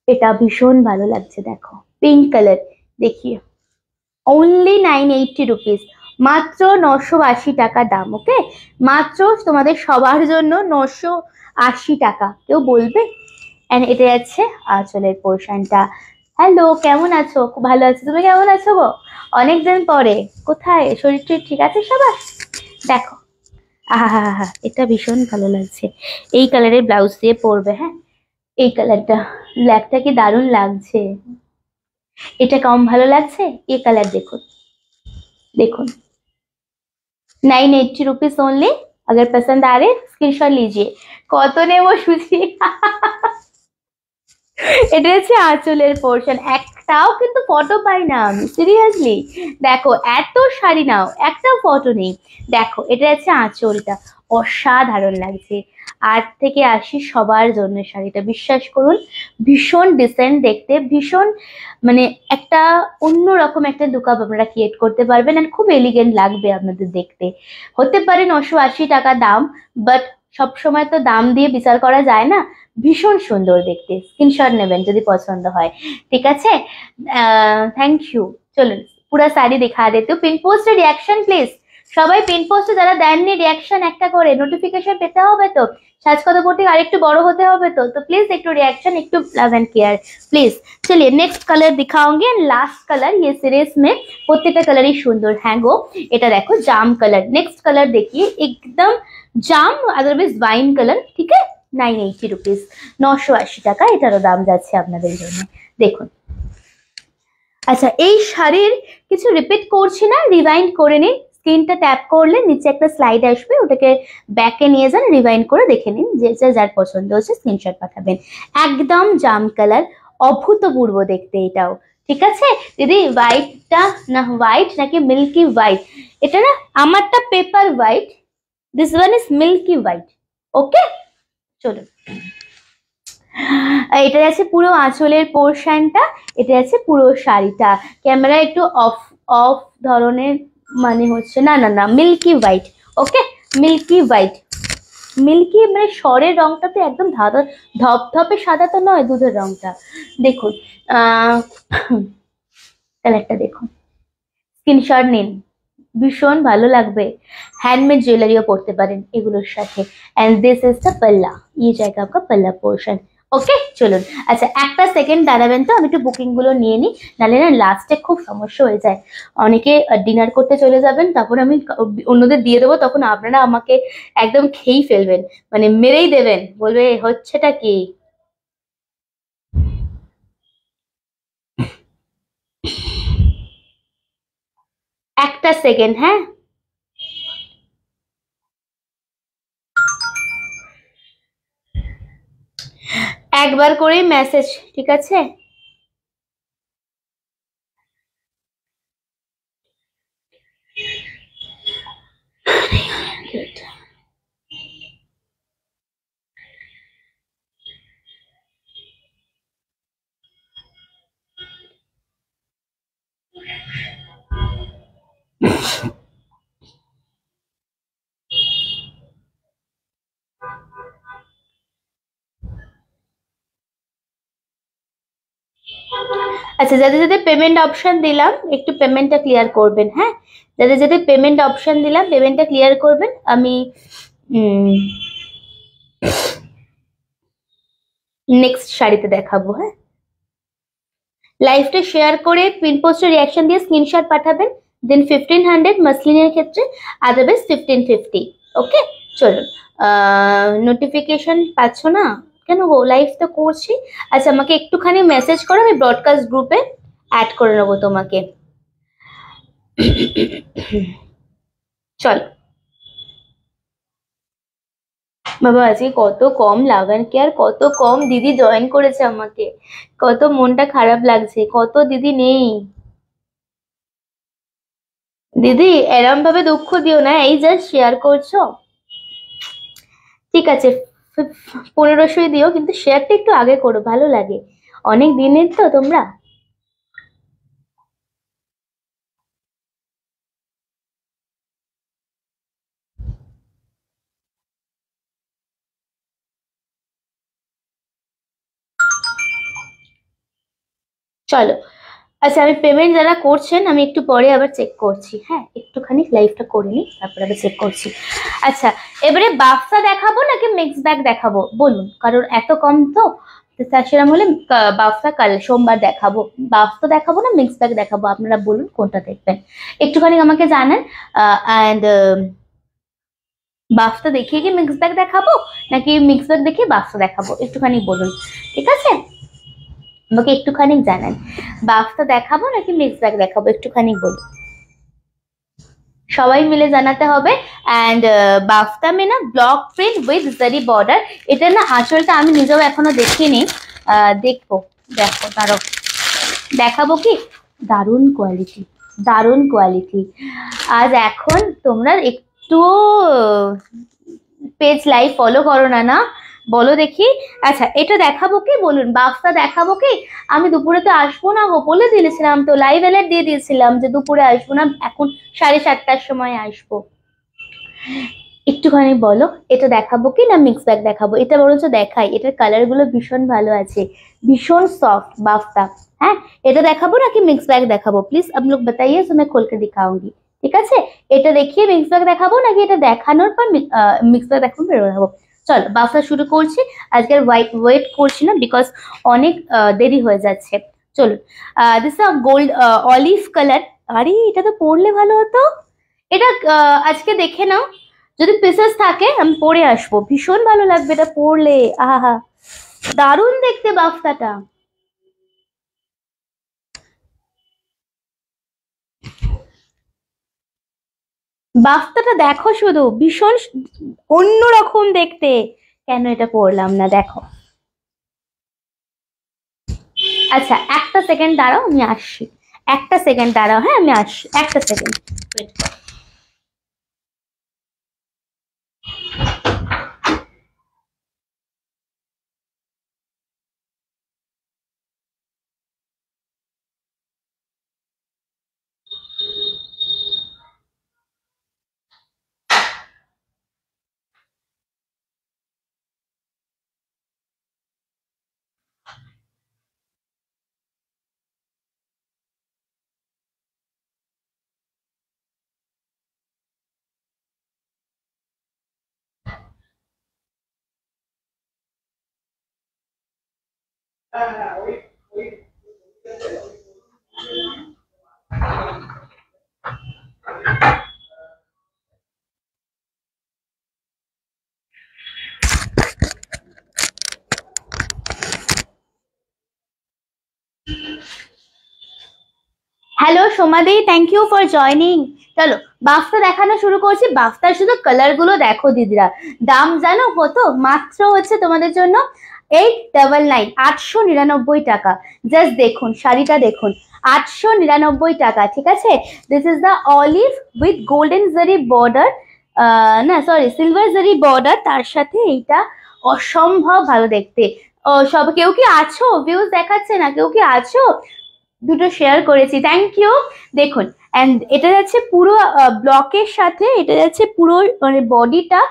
এটা ভীষণ ভালো লাগছে, দেখো পিঙ্ক কালার, দেখিয়ে অনলি 980 রুপিস, মাত্র 980 টাকা দাম, ওকে মাত্র তোমাদের সবার জন্য 980 টাকা, কেউ বলবে? এন্ড এটা যাচ্ছে আঁচলের পোর্শনটা। হ্যালো কেমন আছো? খুব ভালো আছো, তুমি কেমন আছো গো? অনেকদিন পরে, কোথায়, শরীর ঠিক আছে সবার? দেখো আহা, এটা ভীষণ ভালো লাগছে, এই কালারের ব্লাউজ দিয়ে পরবে, হ্যাঁ এই কালারটা, ব্ল্যাকটা কি দারুণ লাগছে, এটা কম ভালো লাগছে, এই কালার দেখুন, देखो 980 रुपीज ओनली, अगर पसंद आ रहे स्क्रीनशॉट लीजिए। কত নেব সুজি? এটা হচ্ছে আঁচলের পোর্শন, একটাও কিন্তু ফটো পাই না আমি, সিরিয়াসলি দেখো এত শাড়ি নাও একটাও ফটো নেই। দেখো এটা হচ্ছে আঁচলটা, অসাধারণ লাগছে, 8 থেকে 80 সবার জন্য শাড়িটা, বিশ্বাস করুন ভীষণ ডিসেন্ট দেখতে, ভীষণ মানে একটা অন্যরকম একটা লুকআপ আপনারা ক্রিয়েট করতে পারবেন, আর খুব এলিগেন্ট লাগবে আপনাদের দেখতে। হতে পারে 980 টাকা দাম, বাট সবসময় তো দাম দিয়ে বিচার করা যায় না, ভীষণ সুন্দর দেখতে, স্ক্রিনশট নেবেন যদি পছন্দ হয়, ঠিক আছে? Thank you. চলুন পুরো শাড়ি দেখা দেতে, পিন পোস্টে রিয়াকশন প্লিজ, সবাই পিন পোস্টে যারা দেননি রিয়াকশন একটা করে, নোটিফিকেশন পেতে হবে তো, সাজকত বোর্ডে আরেকটু বড় হতে হবে তো प्लीज একটু রিয়াকশন, একটু লাভ एंड केयर प्लीज। चलिए नेक्स्ट कलर दिखाऊंगी, एंड लास्ट कलर ये सीरीज में প্রত্যেকটা কালারই সুন্দর। হ্যাঁ গো এটা দেখো জাম কালার, নেক্সট কালার देखिए एकदम জাম अदरवाइज वाइन कलर, ठीक है 980 रुपीस, 980 টাকা এটারও দাম যাচ্ছে আপনাদের জন্য। দেখুন আচ্ছা এই শাড়ির কিছু রিপিট করছি না, রিভাইন্ড করে নিন, স্ক্রিনটা ট্যাপ করলে নিচে একটা স্লাইড আসবে, ওটাকে ব্যাকে নিয়ে যান, রিভাইন্ড করে দেখে নিন, যে যার পছন্দ হচ্ছে স্ক্রিনশট পাঠাবেন। একদম জাম কালার, অভূতপূর্ব দেখতে এটাও, ঠিক আছে দিদি? হোয়াইটটা না হোয়াইট নাকি মিল্কি হোয়াইট? এটা না আমারটা paper white, this one is milky white, okay চলুন। এটা আছে পুরো আঁচলের পোর্শনটা, এটা আছে পুরো শাড়িটা, ক্যামেরা একটু অফ অফ ধরনের মানে হচ্ছে, না না না মিল্কি হোয়াইট, ওকে মিল্কি হোয়াইট, মিল্কি মানে স্বরের রংটা তো একদম ধপধপে সাদা তো নয়, দুধের রংটা। দেখুন কালারটা দেখুন, স্ক্রিনশট নিন, ভীষণ ভালো লাগবে। হ্যান্ডমেড জুয়েলারিও পরতে পারেন এগুলোর সাথে। অ্যান্ড দিস ইজ দ্য পাল্লা, ये जाएगा आपका पल्ला पोर्शन। ওকে চলুন। আচ্ছা একটা সেকেন্ড দাঁড়াবেন তো, আমি একটু বুকিং গুলো নিয়ে নিই, নাহলে না লাস্টে খুব সমস্যা হয়ে যায়। অনেকে ডিনার করতে চলে যাবেন, তারপর আমি অন্যদের দিয়ে দেবো, তখন আপনারা আমাকে একদম খেয়েই ফেলবেন, মানে মেরেই দেবেন, বলবে হচ্ছেটা কি। একটা সেকেন্ড, হ্যাঁ। একবার করেই মেসেজ, ঠিক আছে। আচ্ছা যাদের যাদের পেমেন্ট অপশন দিলাম একটু পেমেন্টটা ক্লিয়ার করবেন, হ্যাঁ। যাদের যাদের পেমেন্ট অপশন দিলাম পেমেন্টটা ক্লিয়ার করবেন। আমি নেক্সট শাড়িতে দেখাবো, হ্যাঁ। লাইভটা শেয়ার করে পিন পোস্টে রিয়াকশন দিয়ে স্ক্রিনশট পাঠাবেন, দেন 1500 মাসলিনের ক্ষেত্রে, আদারওয়াইজ 1550। ওকে চলুন। নোটিফিকেশন পাচ্ছ না কেন গো? লাইভ তো করছি। আচ্ছা আমাকে একটুখানি মেসেজ করো, আমি ব্রডকাস্ট গ্রুপে অ্যাড করে নেবো তোমাকে। চলো বাবা, আজকে কত কম লাগান কে, আর কত কম দিদি জয়েন করেছে আমাকে, কত মনটা খারাপ লাগছে, কত দিদি নেই। দিদি এরম ভাবে দুঃখ দিও না, এই জাস্ট শেয়ার করছো, ঠিক আছে। 1500 দিও, কিন্তু শেয়ারটা একটু আগে করো, ভালো লাগে, অনেক দিনের তো তোমরা। চলো। আচ্ছা আমি পেমেন্ট যারা করছেন আমি একটু পরে আবার চেক করছি, হ্যাঁ একটুখানি লাইভটা করে নিই তারপরে আবার চেক করছি। আচ্ছা এবারে বাফসা দেখাবো নাকি মিক্স ব্যাগ দেখাবো বলুন, কারণ এত কম তো, তা সেরকম হলে বাফসা কাল সোমবার দেখাবো। বাফসা দেখাবো না মিক্স ব্যাগ দেখাবো, আপনারা বলুন কোনটা দেখবেন, একটুখানি আমাকে জানান। অ্যান্ড বাফসা দেখিয়ে কি মিক্স ব্যাগ দেখাবো, নাকি মিক্স ব্যাগ দেখিয়ে বাফসা দেখাবো, একটুখানি বলুন, ঠিক আছে। আমাকে একটুখানি জানান, বাফটা দেখাবো নাকি মিক্স ব্যাগ দেখাবো, একটুখানি বলুন, সবাই মিলে জানাতে হবে। অ্যান্ড বাফটা মে না ব্লক প্রিন্ট উইথ জারি বর্ডার, এটা না আঁচলটা আমি নিজেও এখনো দেখিনি, দেখবো, দেখো দাঁড়ো, দেখাবো কি, দারুণ কোয়ালিটি, দারুণ কোয়ালিটি। আজ এখন তোমরা একটু পেজ লাইভ ফলো করো না, না বলো দেখি। আচ্ছা এটা দেখাবো কি বলুন, বাফটা দেখাবো কি। আমি দুপুরে তো আসবো না গো, বলে দিয়েছিলাম তো, লাইভ অ্যালার্ট দিয়ে দিয়েছিলাম যে দুপুরে আসবো না, এখন 7:30টার সময় আসবো। একটুখানি বলো এটা দেখাবো কি না মিক্স ব্যাগ দেখাবো, এটা বরঞ্চ দেখাই, এটার কালার গুলো ভীষণ ভালো আছে, ভীষণ সফট বাফটা। হ্যাঁ এটা দেখাবো নাকি মিক্স ব্যাগ দেখাবো, প্লিজ আপ লোग बताइए तो मैं खोल के दिखाऊंगी, ঠিক আছে। এটা দেখিয়ে মিক্স ব্যাগ দেখাবো নাকি এটা দেখানোর পর মিক্স ব্যাগ দেখাবো বেরোবো। চলো বাফটা শুরু করছি, আজকে ওয়েট করছি না, বিকজ অনেক দেরি হয়ে যাচ্ছে। চলুন। দিস গোল্ড অলিভ কালার, আরে এটা তো পরলে ভালো হতো, এটা আজকে দেখে নাও, যদি পিসেস থাকে আমি পরে আসবো, ভীষণ ভালো লাগবে এটা পরলে, আহা দারুণ দেখতে বাফটাটা। বাফটাটা দেখো শুধু, ভীষণ অন্যরকম দেখতে, কেন এটা পরলাম না দেখো। আচ্ছা একটা সেকেন্ড দাঁড়াও আমি আসছি, একটা সেকেন্ড দাঁড়াও, হ্যাঁ আমি আসছি একটা second. Hello Somadi, thank you for joining. চলো বাফটা দেখানো শুরু করছি। বাফটার শুধু কালার গুলো দেখো দিদিরা, দাম জানো কত? মাত্র হচ্ছে তোমাদের জন্য 899, 899 টাকা। জাস্ট দেখুন শাড়িটা দেখুন, 899 টাকা, ঠিক আছে। This is the olive with golden জারি বর্ডার, না সরি সিলভার জারি বর্ডার, তার সাথে এইটা অসম্ভব ভালো দেখতে। সব কেউ কি আছো? ভিউজ দেখাচ্ছে না, কেউ কি আছো? দুটো শেয়ার করেছি, থ্যাংক ইউ। দেখুন অ্যান্ড এটা যাচ্ছে পুরো ব্লকের সাথে, এটা যাচ্ছে পুরো মানে বডিটা,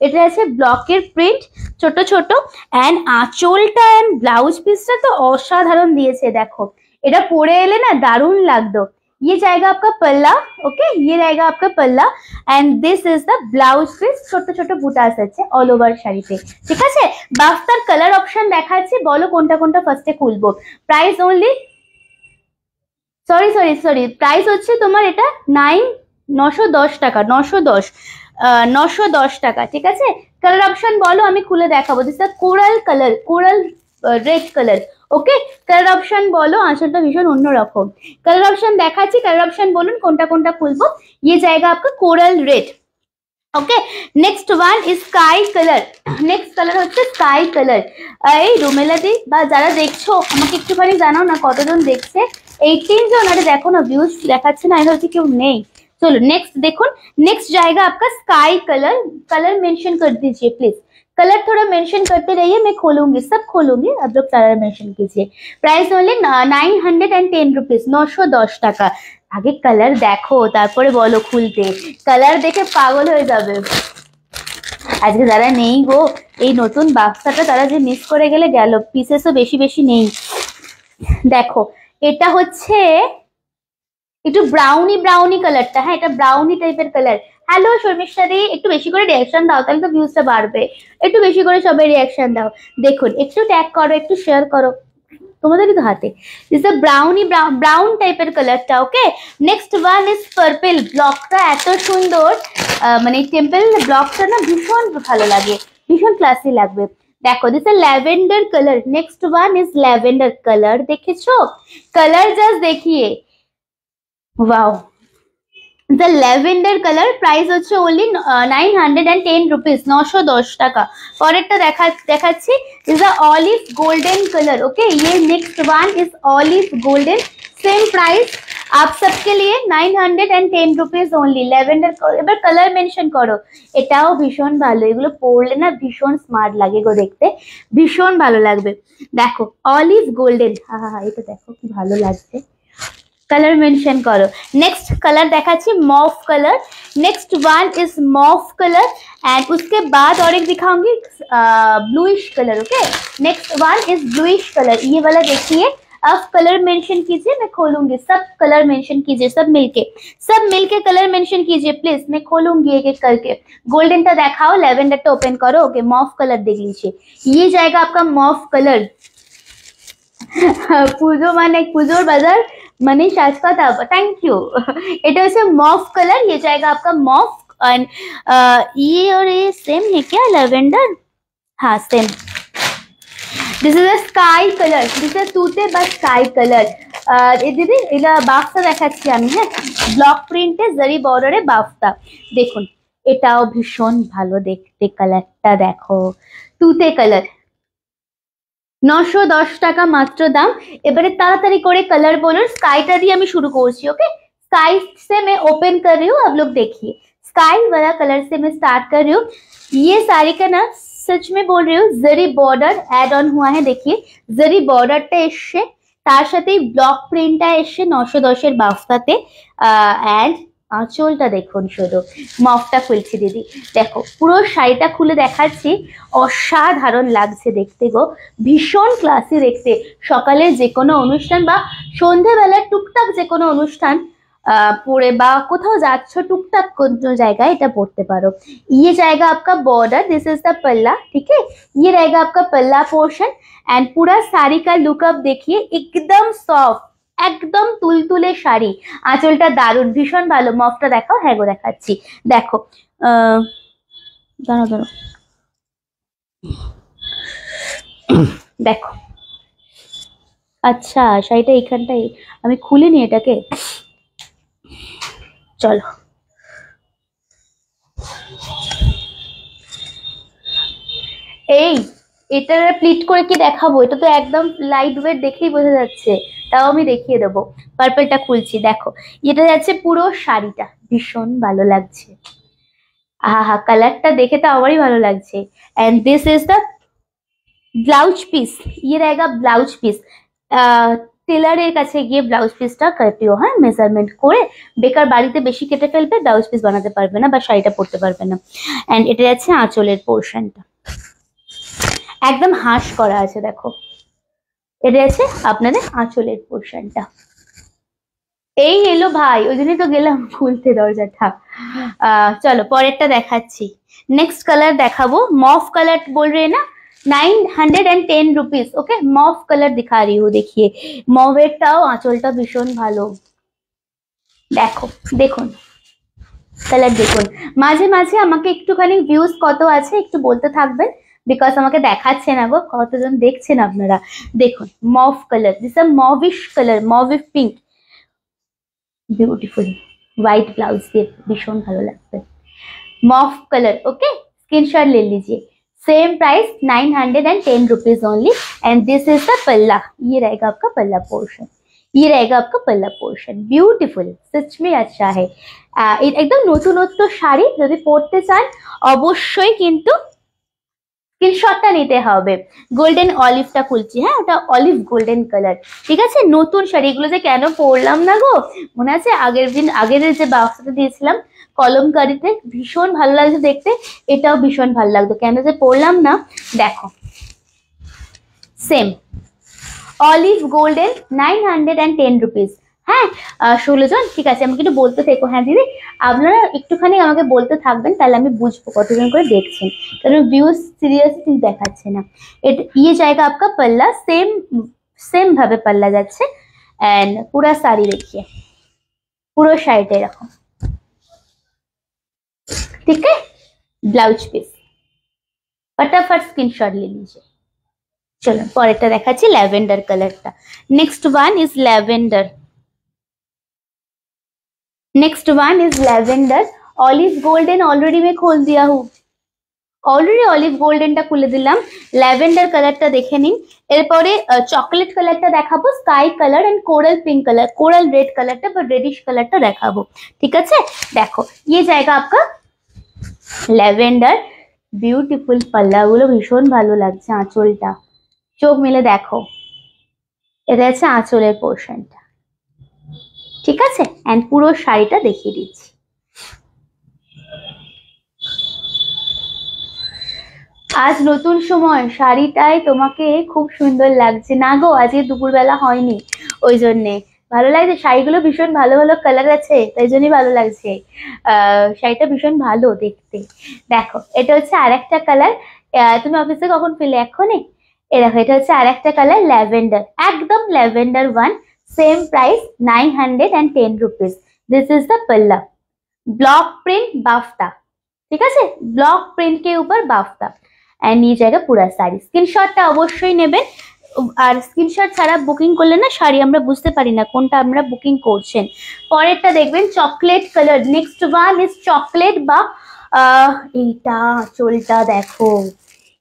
এটা যাচ্ছে ব্লকের প্রিন্ট ছোট ছোট, অ্যান্ড আঁচলটা অ্যান্ড ব্লাউজ পিসটা তো অসাধারণ দিয়েছে। দেখো এটা পরে এলে না দারুণ লাগতো। ये जाएगा आपका पल्ला, ओके, ये रहेगा आपका पल्ला and this is the blouse piece. ছোট ছোট বুটাস আছে অল ওভার শাড়িতে, ঠিক আছে। বাফটার কালার অপশন দেখাচ্ছি, বলো কোনটা কোনটা ফার্স্টে খুলবো। প্রাইস অনলি সরি প্রাইস হচ্ছে তোমার এটা 910 টাকা, 910 টাকা, ঠিক আছে। কালার অপশন বলো, আমি খুলে দেখাবো। This coral colour, coral red colour, okay. Colour option বলো, আঁচলটা ভীষণ অন্যরকম। কালার অপশন দেখাচ্ছি, কালার অপশন বলুন কোনটা কোনটা খুলবো। ये जाएगा आपका coral red, okay. Next one is sky colour. Next colour হচ্ছে স্কাই কালার। এই রুমেলাদি বা যারা দেখছো আমাকে একটুখানি জানাও না কতজন দেখছে। 18 জন, আরে দেখো না ভিউজ দেখাচ্ছে না, এটা হচ্ছে কেউ নেই। चलो नेक्स्ट देखो, नेक्स्ट जाएगा आपका स्काई कलर। कलर मेंशन कर दीजिए प्लीज, कलर थोड़ा मेंशन करते रहिए, मैं खोलूंगी, सब खोलूंगी, आप लोग कलर मेंशन कीजिए। प्राइस ओनली 910 रुपीज, 910 টাকা। আগে কালার দেখো তারপরে বলো খুলতে, কালার দেখে পাগল হয়ে যাবে। আজকে যারা নেই গো এই নতুন বাক্সাটা, তারা যে মিস করে গেলে গেল, পিসেসও বেশি বেশি নেই। দেখো এটা হচ্ছে একটু ব্রাউনি ব্রাউনি কালারটা, হ্যাঁ এটা ব্রাউনি টাইপের কালার। হ্যালো শর্মিষ্ঠা দি, একটু বেশি করে রিয়াকশন দাও, তাহলে তো ভিউজটা বাড়বে। একটু বেশি করে সবাই রিয়াকশন দাও। দেখুন একটু ট্যাগ করো, একটু শেয়ার করো, তোমাদেরই তো হাতে। দিস আ ব্রাউনি ব্রাউন টাইপের কালারটা, okay. Next one is purple. ব্লকটা এত সুন্দর, মানে টেম্পল ব্লকটা না ভীষণ ভালো লাগে, ভীষণ ক্লাসি লাগবে। দেখো this a lavender colour. Next one is lavender colour, দেখেছো? কালার জাস্ট দেখিয়ে wow, the lavender colour. Price হচ্ছে ওনলি 910 রুপিস, 910 টাকা। পরেরটা দেখাচ্ছি is the olive golden colour, okay. ये next one is olive golden, same price आप सबके लिए 910 रुपीज ओनली। ল্যাভেন্ডার, এবার কালার মেনশন করো। এটাও ভীষণ ভালো, এগুলো পরলে না ভীষণ স্মার্ট লাগে গো দেখতে, ভীষণ ভালো লাগবে। দেখো অলিভ গোল্ডেন, হা এটা দেখো কি ভালো লাগছে। कलर मेंशन करो। नेक्स्ट कलर देखाচ্ছি mauve colour. Next one is mauve colour and उसके बाद और एक दिखाऊंगी bluish colour, okay. Next one is bluish colour, ये वाला देखिए। अब कलर मेंशन कीजिए, मैं खोलूंगी, सब कलर मेंशन कीजिए, सब मिलके कलर मेंशन कीजिए प्लीज, मैं खोलूंगी एक एक करके। गोल्डन टा देखाओ, लैवेंडर टा ओपन करो, ओके। मॉफ कलर देख लीजिए, ये जाएगा आपका मॉफ कलर। পুজো মানে পুজোর বাজার মানে সাজপাতা, थैंक यू। এটা হচ্ছে মফ কালার, ये जाएगा आपका मॉफ एंड ये और ये सेम है क्या लैवेंडर? हाँ same. This is a sky colour, this is তুতে বা স্কাই কালার। এই দিদি এটা বাফটা দেখাচ্ছি আমি, হ্যাঁ ব্লক প্রিন্টে জারি বর্ডারে বাফটা। দেখুন এটাও ভীষণ ভালো দেখতে, কালারটা দেখো, তুতে কালার। 910 টাকা মাত্র দাম। এবারে তাড়াতাড়ি করে কালার बोलो। स्काईটা দিয়ে আমি শুরু করছি, ओके। स्काई से मैं ओपन कर रही हूँ, आप लोग देखिए। स्काई वाला कलर से मैं स्टार्ट कर रही हूँ। ये साड़ी का ना सच में बोल रही हूँ जरी बॉर्डर एड ऑन हुआ है, देखिए जरी বর্ডারটা এসছে, তার সাথেই ব্লক প্রিন্টটা এসছে 910 এর বাফটাতে। এন্ড আঁচলটা দেখুন, শুধু মফটা খুলছি দিদি, দেখো পুরো শাড়িটা খুলে দেখাচ্ছি, অসাধারণ লাগছে দেখতে গো, ভীষণ ক্লাসি দেখতে। সকালে যে কোনো অনুষ্ঠান বা সন্ধ্যেবেলার টুকটাক যে কোনো অনুষ্ঠান পরে বা কোথাও যাচ্ছ टुकटाक কোনো জায়গায় এটা পড়তে পারো। ये जाएगा आपका बॉर्डर, दिस इज द पल्ला, ठीक है। ये रहेगा आपका पल्ला पोर्शन एंड पूरा साड़ी का लुकअप देखिए, एकदम सॉफ्ट, একদম তুলতুলে শাড়ি। আঁচলটা দারুণ, ভীষণ ভালো। মফটা দেখাও, হ্যাঁ গো দেখাচ্ছি। দেখো দাঁড়াও দাঁড়াও, দেখো। আচ্ছা শাড়িটা এইখানটাই, আমি খুলিনি এটাকে, চলো। এই এটা প্লিট করে কি দেখাবো, এটা তো একদম লাইট ওয়েট দেখেই বোঝা যাচ্ছে, তাও আমি দেখিয়ে দেবো। পার্পলটা খুলছি, দেখো এটা যাচ্ছে পুরো শাড়িটা, ভীষণ ভালো লাগছে। আহা, কালারটা দেখে তো আমারই ভালো লাগছে। And this is the blouse piece, ये रहेगा ब्लाउज पीस। টেলারের কাছে গিয়ে ব্লাউজ পিসটা কাটিও, হ্যাঁ মেজারমেন্ট করে, বেকার বাড়িতে বেশি কেটে ফেলবে, ব্লাউজ পিস বানাতে পারবে না বা শাড়িটা পরতে পারবে না। এন্ড এটা যাচ্ছে আঁচলের পোর্শনটা, একদম হাঁস করা আছে, দেখো এটা আছে আপনাদের আঁচলের পোর্শনটা। এই এলো ভাই, ওই জন্যই তো গেলাম খুলতে দরজাটা। চলো পরেরটা দেখাচ্ছি। नेक्स्ट कलर देखाबो, मॉफ कलर बोल रहे हैं ना, 910 रुपीज। ओके, मॉफ कलर दिखा रही हूँ, देखिए मॉवेरटाও আঁচলটা ভীষণ ভালো। দেখো দেখুন কালার দেখুন, মাঝে মাঝে আমাকে একটুখানি ভিউজ কত আছে একটু বলতে থাকবেন, বিকজ আমাকে দেখাচ্ছে না গো, কতজন দেখছেন আপনারা। দেখুন মফ colour, this a mauvish colour, mauvish pink, beautiful. White blouse দিয়ে ভীষণ ভালো লাগবে। मॉफ कलर, ओके स्क्रीनशॉट ले लीजिए। Same price 910 rupees only and this is the पल्ला, ये रहेगा आपका पल्ला पोर्शन, ये रहेगा आपका पल्ला पोर्शन। ब्यूटीफुल, सच में अच्छा है। एकदम নতুনত্ব শাড়ি, যদি পরতে চান অবশ্যই কিন্তু স্ক্রিনশটটা নিতে হবে। গোল্ডেন অলিভটা খুলছি, হ্যাঁ ওটা অলিভ গোল্ডেন কালার, ঠিক আছে। নতুন শাড়ি, এগুলো যে কেন পরলাম না গো, মনে আছে আগের যে বাক্সটা দিয়েছিলাম কলমকারিতে, ভীষণ ভালো লাগছে দেখতে, এটাও ভীষণ ভালো লাগতো, কেন যে পরলাম না। দেখো সেম অলিভ গোল্ডেন 910 রুপিস। হ্যাঁ 16 জন, ঠিক আছে। আমাকে একটু বলতে থেকো, হ্যাঁ দিদি আপনারা একটুখানি আমাকে বলতে থাকবেন, তাহলে আমি বুঝবো কতজন করে দেখছেন, কারণ ভিউজ সিরিয়াসলি দেখাচ্ছে না। এটা ये जाएगा आपका पल्ला, সেম ভাবে পাল্লা যাচ্ছে। এন্ড পুরো শাড়ি देखिए, পুরো শাড়িটা এরকম, ठीक है। ब्लाउज पीस फटाफट स्क्रीनशॉट ले लीजिए। चलो পরেরটা দেখাচ্ছি, ল্যাভেন্ডার কালারটা। Next one is lavender, next one is lavender. Olive golden already मैं खोल दिया हूँ, অলরেডি অলিভ গোল্ডেনটা খুলে দিলাম। ল্যাভেন্ডার কালারটা দেখে নিন। এরপরে চকলেট কালারটা দেখাবো, sky colour and coral pink colour, coral red কালারটা বা রেডিশ কালারটা দেখাবো, ঠিক আছে। দেখো ये जाएगा आपका ল্যাভেন্ডার, বিউটিফুল। পাল্লাগুলো ভীষণ ভালো লাগছে, আঁচলটা চোখ মেলে দেখো, এটা হচ্ছে আঁচলের পোর্শনটা, ঠিক আছে। এন্ড পুরো শাড়িটা দেখিয়ে দিচ্ছি। আজ নতুন সময়, শাড়িটায় তোমাকে খুব সুন্দর লাগছে। না গো আজকে দুপুরবেলা হয়নি, ওই জন্যে ভালো লাগছে। শাড়িগুলো ভীষণ ভালো ভালো কালার আছে, তাই জন্যই ভালো লাগছে। শাড়িটা ভীষণ ভালো দেখতে। দেখো এটা হচ্ছে আরেকটা কালার, তুমি অফিসে কখন ফিরলে? এখনই? এ দেখো এটা হচ্ছে আরেকটা কালার, ল্যাভেন্ডার, একদম lavender one. Same price 910 rupees. This is the पल्ला, ब्लॉक प्रिंट बाफ्ता, ঠিক আছে, ব্লক প্রিন্টের উপর বাফতা। এন্ড এই জায়গা পুরো শাড়ি। স্ক্রিনশটটা অবশ্যই নেবেন, আর স্ক্রিনশট ছাড়া বুকিং করলে না শাড়ি আমরা বুঝতে পারি না কোনটা আমরা বুকিং করছেন। পরেরটা দেখবেন chocolate colour. Next one is chocolate বা এইটা চোলটা দেখো,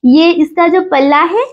ये इसका जो पल्ला है